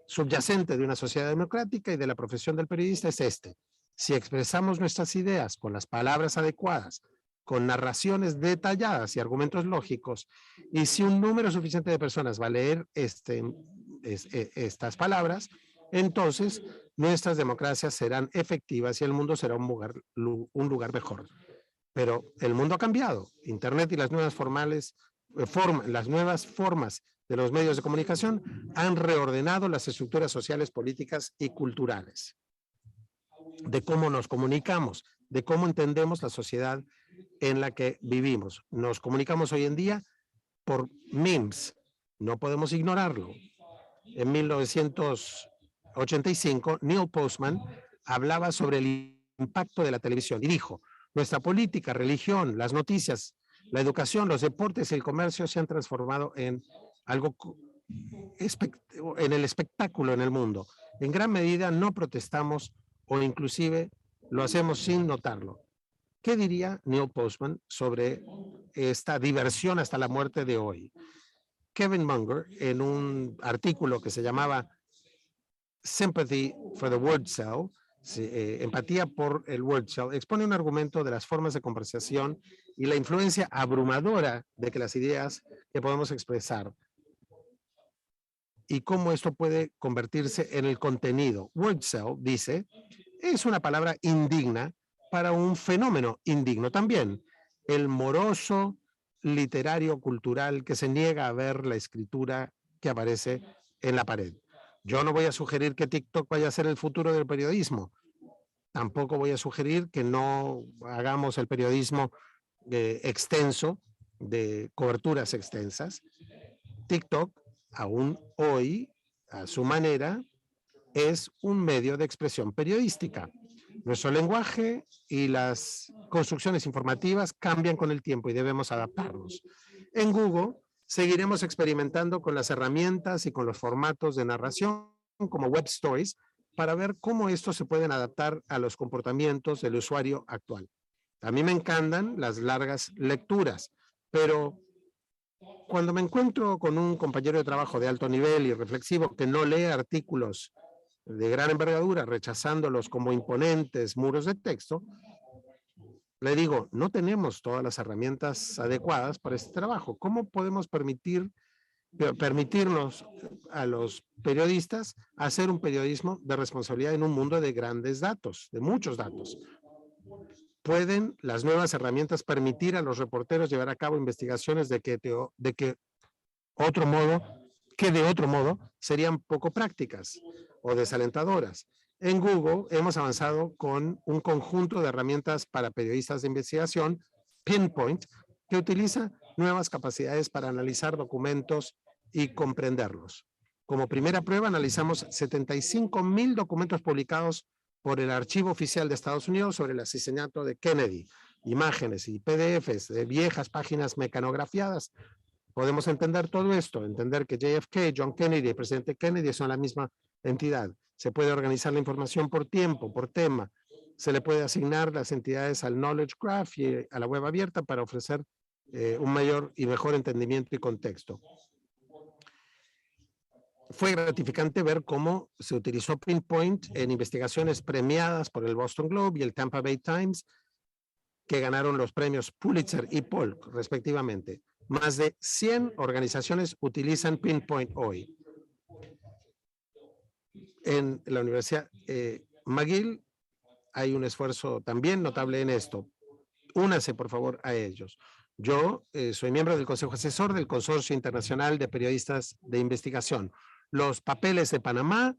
subyacente de una sociedad democrática y de la profesión del periodista es este. Si expresamos nuestras ideas con las palabras adecuadas, con narraciones detalladas y argumentos lógicos, y si un número suficiente de personas va a leer estas palabras, entonces nuestras democracias serán efectivas y el mundo será un lugar mejor. Pero el mundo ha cambiado. Internet y las nuevas formas de los medios de comunicación han reordenado las estructuras sociales, políticas y culturales, de cómo nos comunicamos, de cómo entendemos la sociedad en la que vivimos. Nos comunicamos hoy en día por memes, no podemos ignorarlo. En 1985, Neil Postman hablaba sobre el impacto de la televisión y dijo: nuestra política, religión, las noticias, la educación, los deportes y el comercio se han transformado en algo, en el espectáculo en el mundo. En gran medida no protestamos o inclusive lo hacemos sin notarlo. ¿Qué diría Neil Postman sobre esta diversión hasta la muerte de hoy? Kevin Munger, en un artículo que se llamaba Sympathy for the Word Cell, empatía por el word cell, expone un argumento de las formas de conversación y la influencia abrumadora de que las ideas que podemos expresar y cómo esto puede convertirse en el contenido. Word cell, dice, es una palabra indigna para un fenómeno indigno también, el moroso literario cultural que se niega a ver la escritura que aparece en la pared. Yo no voy a sugerir que TikTok vaya a ser el futuro del periodismo. Tampoco voy a sugerir que no hagamos el periodismo extenso, de coberturas extensas. TikTok, aún hoy, a su manera, es un medio de expresión periodística. Nuestro lenguaje y las construcciones informativas cambian con el tiempo y debemos adaptarnos. En Google, seguiremos experimentando con las herramientas y con los formatos de narración como web stories para ver cómo estos se pueden adaptar a los comportamientos del usuario actual. A mí me encantan las largas lecturas, pero cuando me encuentro con un compañero de trabajo de alto nivel y reflexivo que no lee artículos de gran envergadura, rechazándolos como imponentes muros de texto, le digo, no tenemos todas las herramientas adecuadas para este trabajo. ¿Cómo podemos permitirnos a los periodistas hacer un periodismo de responsabilidad en un mundo de grandes datos, de muchos datos? ¿Pueden las nuevas herramientas permitir a los reporteros llevar a cabo investigaciones de de otro modo serían poco prácticas o desalentadoras? En Google hemos avanzado con un conjunto de herramientas para periodistas de investigación, Pinpoint, que utiliza nuevas capacidades para analizar documentos y comprenderlos. Como primera prueba, analizamos 75,000 documentos publicados por el Archivo Oficial de Estados Unidos sobre el asesinato de Kennedy, imágenes y PDFs de viejas páginas mecanografiadas podemos entender todo esto, entender que JFK, John Kennedy y el presidente Kennedy son la misma entidad. Se puede organizar la información por tiempo, por tema. Se le puede asignar las entidades al Knowledge Graph y a la web abierta para ofrecer un mayor y mejor entendimiento y contexto. Fue gratificante ver cómo se utilizó Pinpoint en investigaciones premiadas por el Boston Globe y el Tampa Bay Times, que ganaron los premios Pulitzer y Polk, respectivamente. Más de 100 organizaciones utilizan Pinpoint hoy. En la Universidad McGill hay un esfuerzo también notable en esto. Únase, por favor, a ellos. Yo soy miembro del Consejo Asesor del Consorcio Internacional de Periodistas de Investigación. Los papeles de Panamá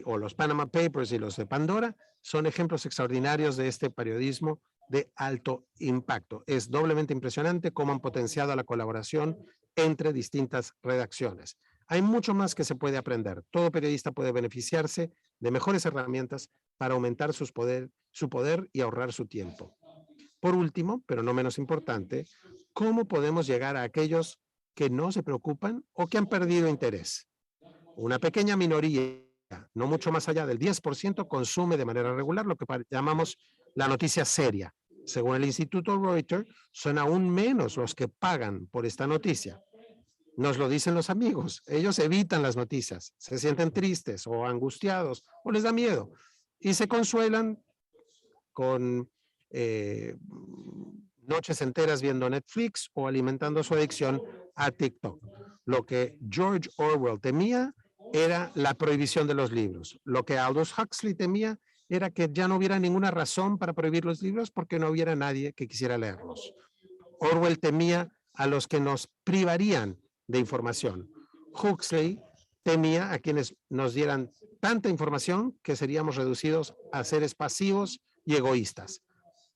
o los Panama Papers y los de Pandora son ejemplos extraordinarios de este periodismo de alto impacto. Es doblemente impresionante cómo han potenciado la colaboración entre distintas redacciones. Hay mucho más que se puede aprender. Todo periodista puede beneficiarse de mejores herramientas para aumentar su poder y ahorrar su tiempo. Por último, pero no menos importante, ¿cómo podemos llegar a aquellos que no se preocupan o que han perdido interés? Una pequeña minoría, no mucho más allá del 10%, consume de manera regular lo que llamamos la noticia seria. Según el Instituto Reuters, son aún menos los que pagan por esta noticia. Nos lo dicen los amigos. Ellos evitan las noticias, se sienten tristes o angustiados o les da miedo y se consuelan con noches enteras viendo Netflix o alimentando su adicción a TikTok. Lo que George Orwell temía era la prohibición de los libros. Lo que Aldous Huxley temía era que ya no hubiera ninguna razón para prohibir los libros porque no hubiera nadie que quisiera leerlos. Orwell temía a los que nos privarían de información. Huxley temía a quienes nos dieran tanta información que seríamos reducidos a seres pasivos y egoístas.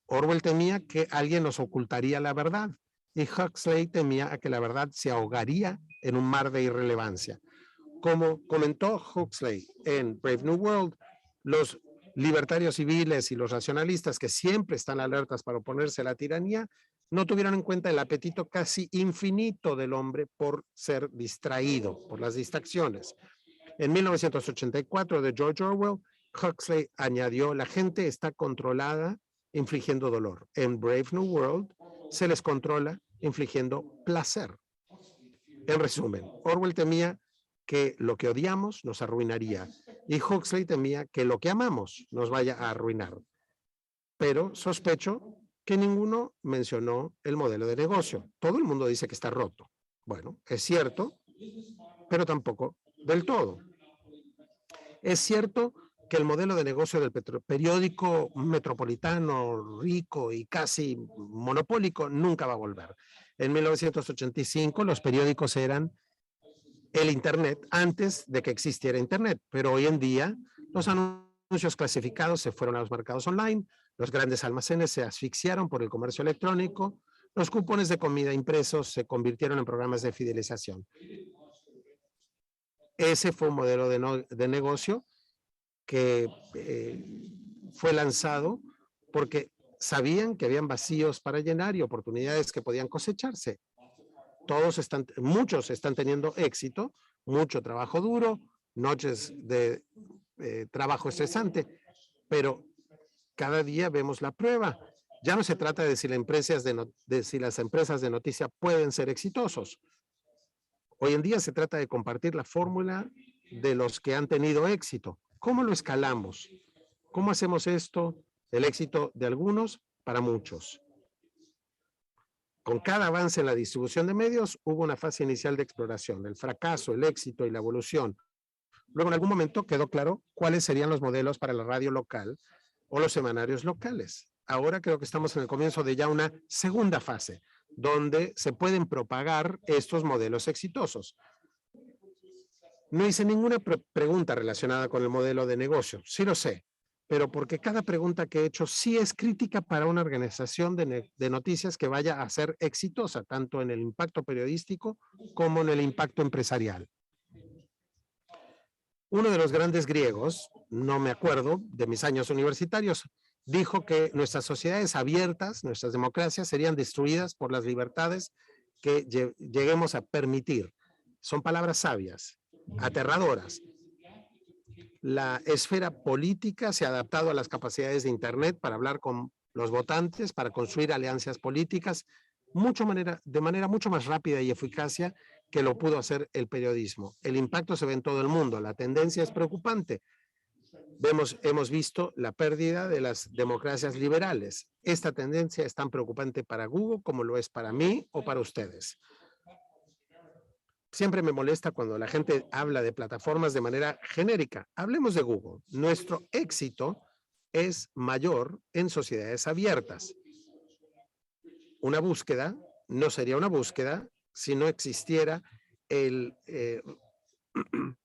Orwell temía que alguien nos ocultaría la verdad y Huxley temía a que la verdad se ahogaría en un mar de irrelevancia. Como comentó Huxley en Brave New World, los libertarios civiles y los racionalistas que siempre están alertas para oponerse a la tiranía no tuvieron en cuenta el apetito casi infinito del hombre por ser distraído, por las distracciones. En 1984 de George Orwell, Huxley añadió: la gente está controlada infligiendo dolor. En Brave New World se les controla infligiendo placer. En resumen, Orwell temía que lo que odiamos nos arruinaría y Huxley temía que lo que amamos nos vaya a arruinar. Pero sospecho que ninguno mencionó el modelo de negocio. Todo el mundo dice que está roto. Bueno, es cierto, pero tampoco del todo. Es cierto que el modelo de negocio del periódico metropolitano, rico y casi monopólico nunca va a volver. En 1985 los periódicos eran el Internet antes de que existiera Internet, pero hoy en día los anuncios clasificados se fueron a los mercados online, los grandes almacenes se asfixiaron por el comercio electrónico, los cupones de comida impresos se convirtieron en programas de fidelización. Ese fue un modelo de negocio que fue lanzado porque sabían que habían vacíos para llenar y oportunidades que podían cosecharse. Muchos están teniendo éxito, mucho trabajo duro, noches de trabajo estresante, pero cada día vemos la prueba. Ya no se trata de si las empresas de noticia pueden ser exitosos. Hoy en día se trata de compartir la fórmula de los que han tenido éxito. ¿Cómo lo escalamos? ¿Cómo hacemos esto? El éxito de algunos para muchos. Con cada avance en la distribución de medios, hubo una fase inicial de exploración, el fracaso, el éxito y la evolución. Luego, en algún momento, quedó claro cuáles serían los modelos para la radio local o los semanarios locales. Ahora creo que estamos en el comienzo de ya una segunda fase, donde se pueden propagar estos modelos exitosos. No hice ninguna pregunta relacionada con el modelo de negocio, sí lo sé, pero porque cada pregunta que he hecho sí es crítica para una organización de noticias que vaya a ser exitosa, tanto en el impacto periodístico como en el impacto empresarial. Uno de los grandes griegos, no me acuerdo, de mis años universitarios, dijo que nuestras sociedades abiertas, nuestras democracias, serían destruidas por las libertades que lleguemos a permitir. Son palabras sabias, aterradoras. La esfera política se ha adaptado a las capacidades de Internet para hablar con los votantes, para construir alianzas políticas de manera mucho más rápida y eficaz que lo pudo hacer el periodismo. El impacto se ve en todo el mundo. La tendencia es preocupante. Hemos visto la pérdida de las democracias liberales. Esta tendencia es tan preocupante para Google como lo es para mí o para ustedes. Siempre me molesta cuando la gente habla de plataformas de manera genérica. Hablemos de Google. Nuestro éxito es mayor en sociedades abiertas. Una búsqueda no sería una búsqueda si no existiera el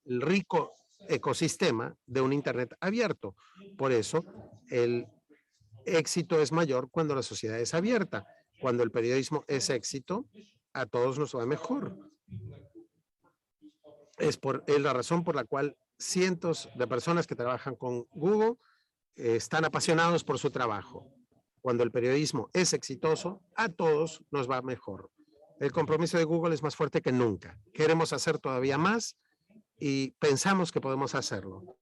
rico ecosistema de un Internet abierto. Por eso, el éxito es mayor cuando la sociedad es abierta. Cuando el periodismo es éxito, a todos nos va mejor. Es la razón por la cual cientos de personas que trabajan con Google están apasionados por su trabajo. Cuando el periodismo es exitoso, a todos nos va mejor. El compromiso de Google es más fuerte que nunca. Queremos hacer todavía más y pensamos que podemos hacerlo.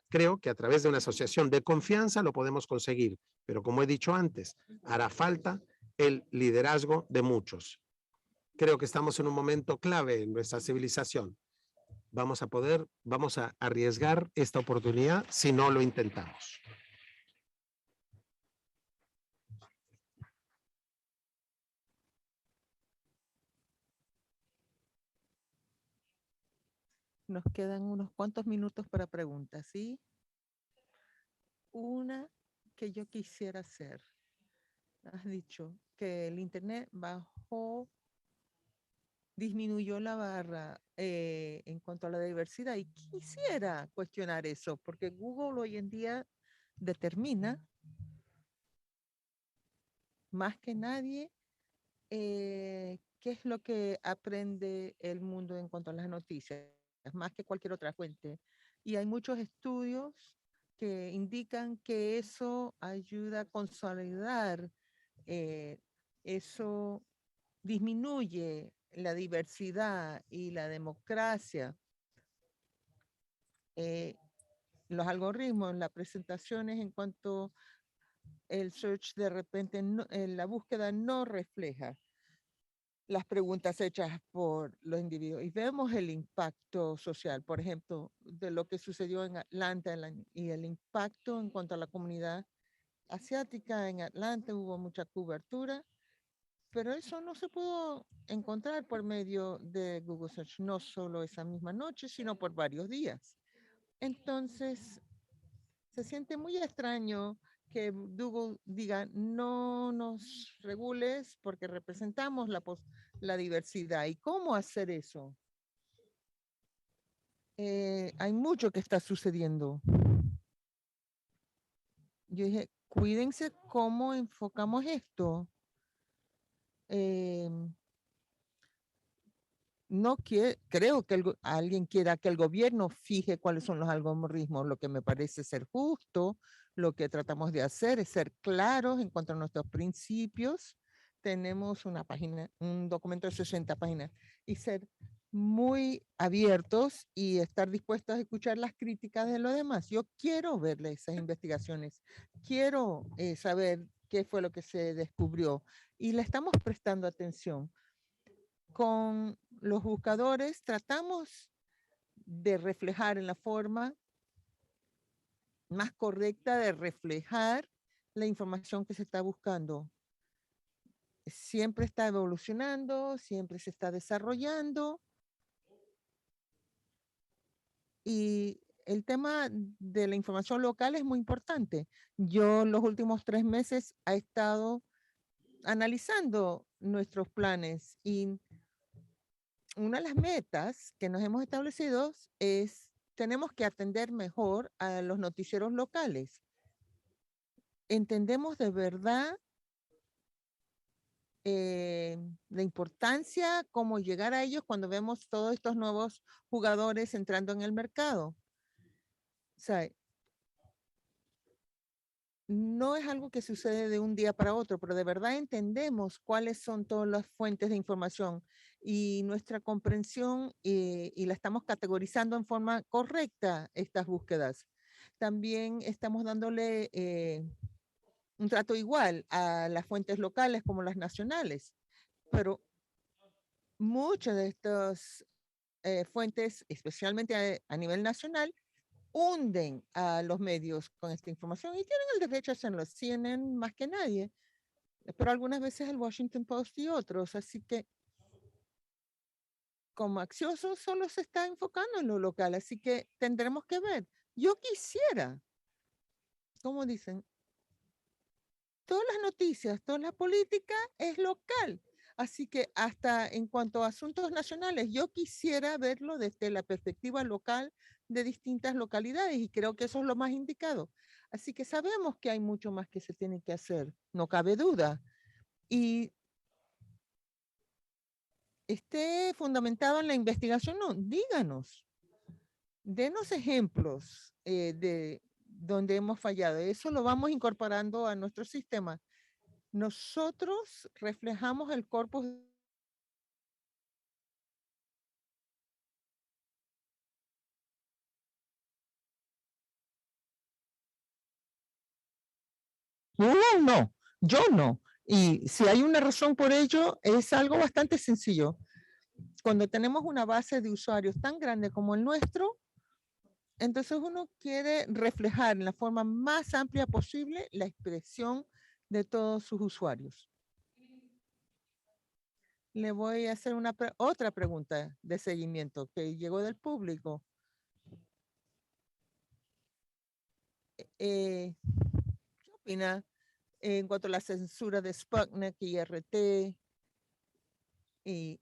Creo que a través de una asociación de confianza lo podemos conseguir, pero como he dicho antes, hará falta el liderazgo de muchos. Creo que estamos en un momento clave en nuestra civilización. Vamos a arriesgar esta oportunidad si no lo intentamos. Nos quedan unos cuantos minutos para preguntas, ¿sí? Una que yo quisiera hacer. Has dicho que el Internet disminuyó la barra en cuanto a la diversidad y quisiera cuestionar eso porque Google hoy en día determina más que nadie qué es lo que aprende el mundo en cuanto a las noticias, más que cualquier otra fuente. Y hay muchos estudios que indican que eso ayuda a consolidar, eso disminuye la diversidad y la democracia. Los algoritmos, las presentaciones en cuanto el search de repente, la búsqueda no refleja las preguntas hechas por los individuos y vemos el impacto social, por ejemplo, de lo que sucedió en Atlanta y el impacto en cuanto a la comunidad asiática en Atlanta, hubo mucha cobertura, pero eso no se pudo encontrar por medio de Google Search, no solo esa misma noche, sino por varios días. Entonces, se siente muy extraño que Google diga no nos regules porque representamos la diversidad. ¿Y cómo hacer eso? Hay mucho que está sucediendo. Yo dije, cuídense cómo enfocamos esto. No creo que alguien quiera que el gobierno fije cuáles son los algoritmos. Lo que me parece ser justo, lo que tratamos de hacer es ser claros en cuanto a nuestros principios. Tenemos una página, un documento de 60 páginas y ser muy abiertos y estar dispuestos a escuchar las críticas de los demás. Yo quiero verle esas investigaciones, quiero saber qué fue lo que se descubrió y le estamos prestando atención. Con los buscadores tratamos de reflejar en la forma más correcta de reflejar la información que se está buscando. Siempre está evolucionando, siempre se está desarrollando. Y el tema de la información local es muy importante. Yo los últimos 3 meses he estado analizando nuestros planes y una de las metas que nos hemos establecido es tenemos que atender mejor a los noticieros locales. Entendemos de verdad la importancia, cómo llegar a ellos cuando vemos todos estos nuevos jugadores entrando en el mercado. O sea, no es algo que sucede de un día para otro, pero de verdad entendemos cuáles son todas las fuentes de información y nuestra comprensión y la estamos categorizando en forma correcta estas búsquedas. También estamos dándole un trato igual a las fuentes locales como las nacionales, pero muchas de estas fuentes, especialmente a nivel nacional, hunden a los medios con esta información y tienen el derecho a hacerlo. CNN más que nadie, pero algunas veces el Washington Post y otros. Así que como Axios solo se está enfocando en lo local, así que tendremos que ver. Yo quisiera, como dicen, todas las noticias, toda la política es local. Así que hasta en cuanto a asuntos nacionales, yo quisiera verlo desde la perspectiva local de distintas localidades y creo que eso es lo más indicado. Así que sabemos que hay mucho más que se tiene que hacer, no cabe duda. Y esté fundamentado en la investigación, no, díganos, denos ejemplos de donde hemos fallado. Eso lo vamos incorporando a nuestro sistema. Nosotros reflejamos el corpus. No, yo no. Y si hay una razón por ello, es algo bastante sencillo. Cuando tenemos una base de usuarios tan grande como el nuestro, entonces uno quiere reflejar en la forma más amplia posible la expresión de todos sus usuarios. Le voy a hacer otra pregunta de seguimiento que llegó del público. ¿Qué opina en cuanto a la censura de Sputnik y RT y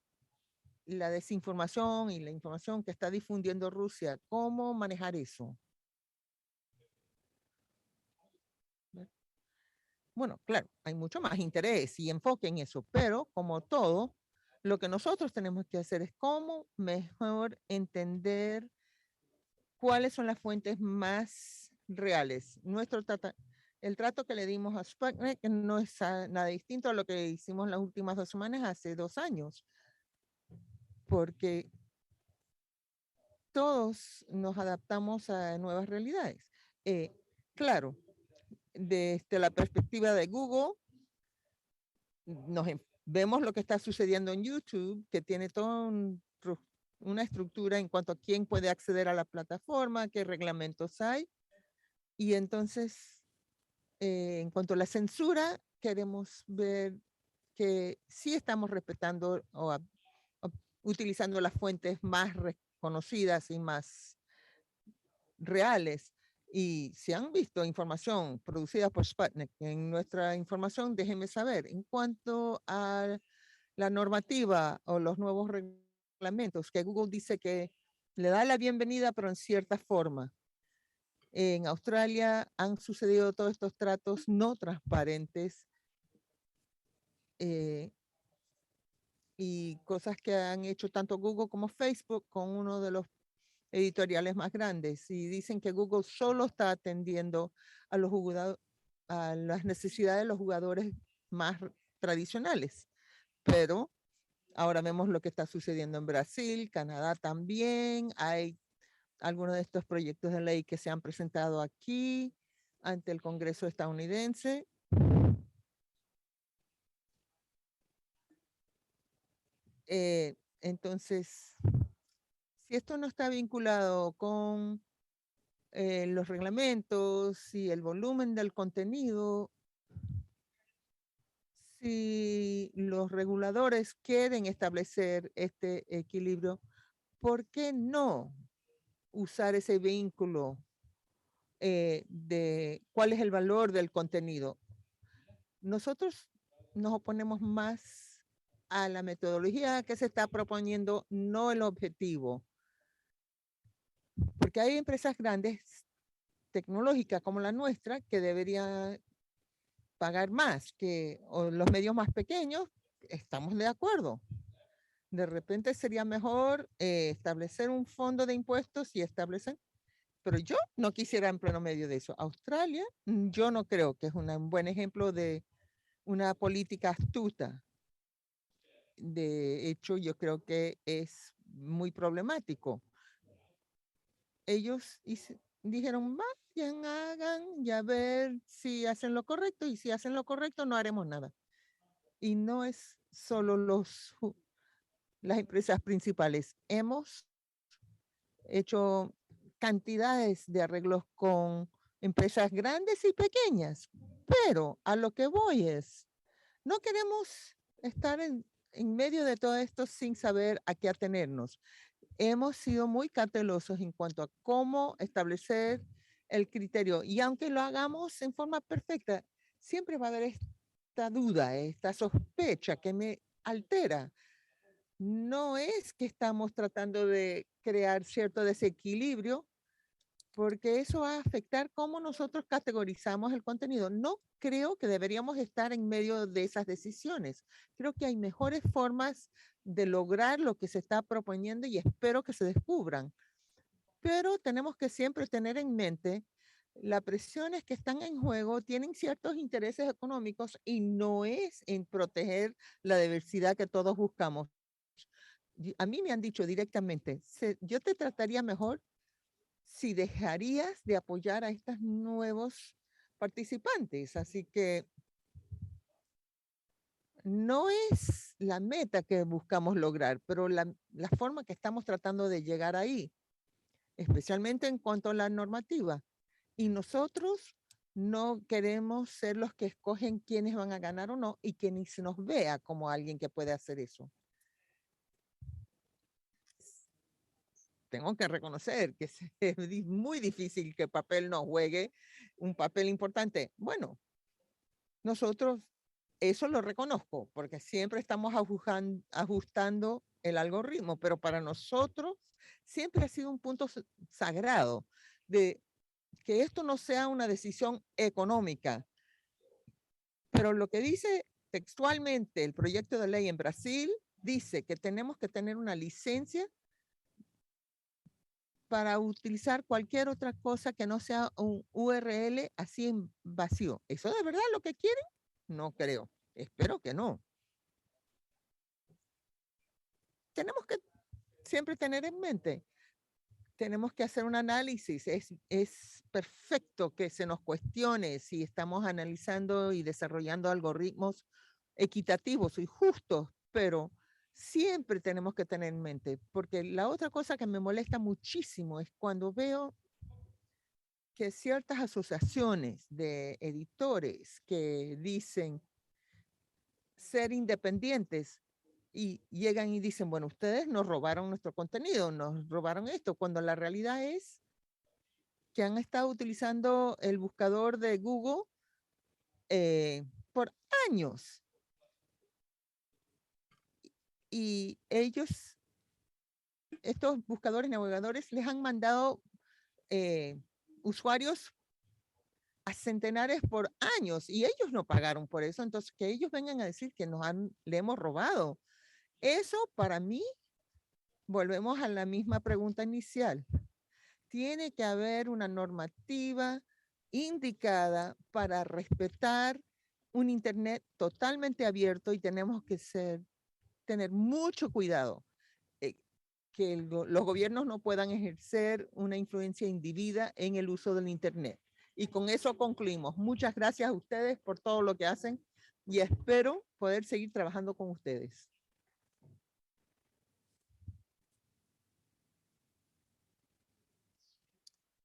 la desinformación y la información que está difundiendo Rusia? ¿Cómo manejar eso? Bueno, claro, hay mucho más interés y enfoque en eso, pero como todo, lo que nosotros tenemos que hacer es cómo mejor entender cuáles son las fuentes más reales. El trato que le dimos a Sputnik no es nada distinto a lo que hicimos las últimas 2 semanas hace 2 años, porque todos nos adaptamos a nuevas realidades. Claro, desde la perspectiva de Google, vemos lo que está sucediendo en YouTube, que tiene toda una estructura en cuanto a quién puede acceder a la plataforma, qué reglamentos hay. Y entonces, en cuanto a la censura, queremos ver que sí estamos respetando o utilizando las fuentes más reconocidas y más reales. Y si han visto información producida por Sputnik en nuestra información, déjenme saber. En cuanto a la normativa o los nuevos reglamentos que Google dice que le da la bienvenida, pero en cierta forma. En Australia han sucedido todos estos tratos no transparentes y cosas que han hecho tanto Google como Facebook con uno de los editoriales más grandes y dicen que Google solo está atendiendo a los a las necesidades de los jugadores más tradicionales. Pero ahora vemos lo que está sucediendo en Brasil, Canadá también. Hay algunos de estos proyectos de ley que se han presentado aquí ante el Congreso estadounidense. Entonces, si esto no está vinculado con los reglamentos y el volumen del contenido, si los reguladores quieren establecer este equilibrio, ¿por qué no usar ese vínculo de cuál es el valor del contenido? Nosotros nos oponemos más a la metodología que se está proponiendo, no el objetivo. Porque hay empresas grandes tecnológicas como la nuestra que deberían pagar más que los medios más pequeños. Estamos de acuerdo. De repente sería mejor establecer un fondo de impuestos y establecer Pero yo no quisiera en pleno medio de eso. Australia, yo no creo que es un buen ejemplo de una política astuta. De hecho, yo creo que es muy problemático. Ellos dijeron, vayan, hagan y a ver si hacen lo correcto, y si hacen lo correcto no haremos nada. Y no es solo las empresas principales. Hemos hecho cantidades de arreglos con empresas grandes y pequeñas, pero a lo que voy es, no queremos estar en medio de todo esto sin saber a qué atenernos. Hemos sido muy cautelosos en cuanto a cómo establecer el criterio, y aunque lo hagamos en forma perfecta, siempre va a haber esta duda, esta sospecha que me altera. No es que estamos tratando de crear cierto desequilibrio, porque eso va a afectar cómo nosotros categorizamos el contenido. No creo que deberíamos estar en medio de esas decisiones. Creo que hay mejores formas de lograr lo que se está proponiendo y espero que se descubran. Pero tenemos que siempre tener en mente las presiones que están en juego tienen ciertos intereses económicos y no es en proteger la diversidad que todos buscamos. A mí me han dicho directamente, yo te trataría mejor si dejarías de apoyar a estos nuevos participantes. Así que no es la meta que buscamos lograr, pero la forma que estamos tratando de llegar ahí, especialmente en cuanto a la normativa. Y nosotros no queremos ser los que escogen quiénes van a ganar o no, y que ni se nos vea como alguien que puede hacer eso. Tengo que reconocer que es muy difícil que el papel no juegue un papel importante. Bueno, nosotros eso lo reconozco, porque siempre estamos ajustando el algoritmo, pero para nosotros siempre ha sido un punto sagrado de que esto no sea una decisión económica. Pero lo que dice textualmente el proyecto de ley en Brasil dice que tenemos que tener una licencia para utilizar cualquier otra cosa que no sea un URL así en vacío. ¿Eso de verdad es lo que quieren? No creo. Espero que no. Tenemos que siempre tener en mente, tenemos que hacer un análisis. Es perfecto que se nos cuestione si estamos analizando y desarrollando algoritmos equitativos y justos, pero siempre tenemos que tener en mente, porque la otra cosa que me molesta muchísimo es cuando veo que ciertas asociaciones de editores que dicen ser independientes y llegan y dicen, bueno, ustedes nos robaron nuestro contenido, nos robaron esto, cuando la realidad es que han estado utilizando el buscador de Google por años. Y ellos, estos buscadores navegadores, les han mandado usuarios a centenares por años y ellos no pagaron por eso. Entonces, que ellos vengan a decir que le hemos robado. Eso para mí, volvemos a la misma pregunta inicial. Tiene que haber una normativa indicada para respetar un Internet totalmente abierto y tenemos que tener mucho cuidado que los gobiernos no puedan ejercer una influencia indebida en el uso del Internet. Y con eso concluimos. Muchas gracias a ustedes por todo lo que hacen y espero poder seguir trabajando con ustedes.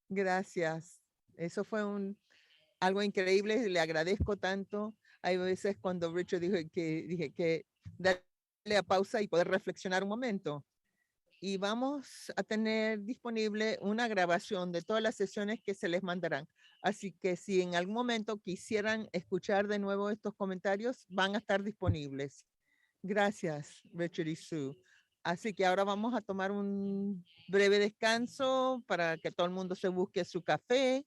Gracias. Eso fue algo increíble. Le agradezco tanto. Hay veces cuando Richard dije que darle a pausa y poder reflexionar un momento. Y vamos a tener disponible una grabación de todas las sesiones que se les mandarán. Así que si en algún momento quisieran escuchar de nuevo estos comentarios, van a estar disponibles. Gracias, Richard y Sue. Así que ahora vamos a tomar un breve descanso para que todo el mundo se busque su café.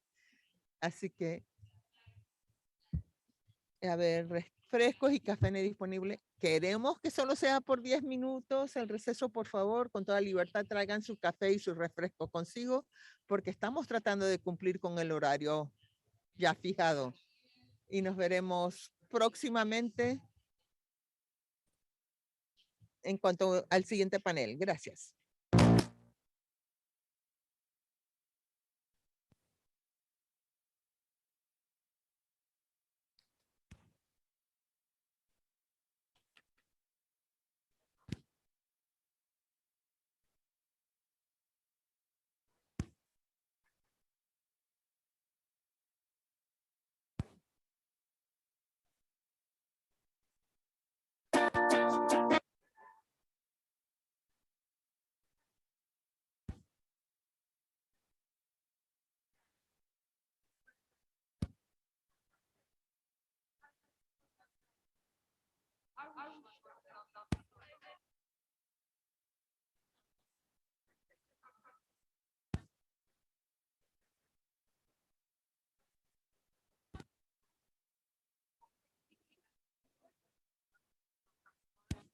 Así que, a ver, refrescos y café disponible. Queremos que solo sea por 10 minutos el receso, por favor, con toda libertad traigan su café y su refresco consigo, porque estamos tratando de cumplir con el horario ya fijado. Y nos veremos próximamente en cuanto al siguiente panel. Gracias.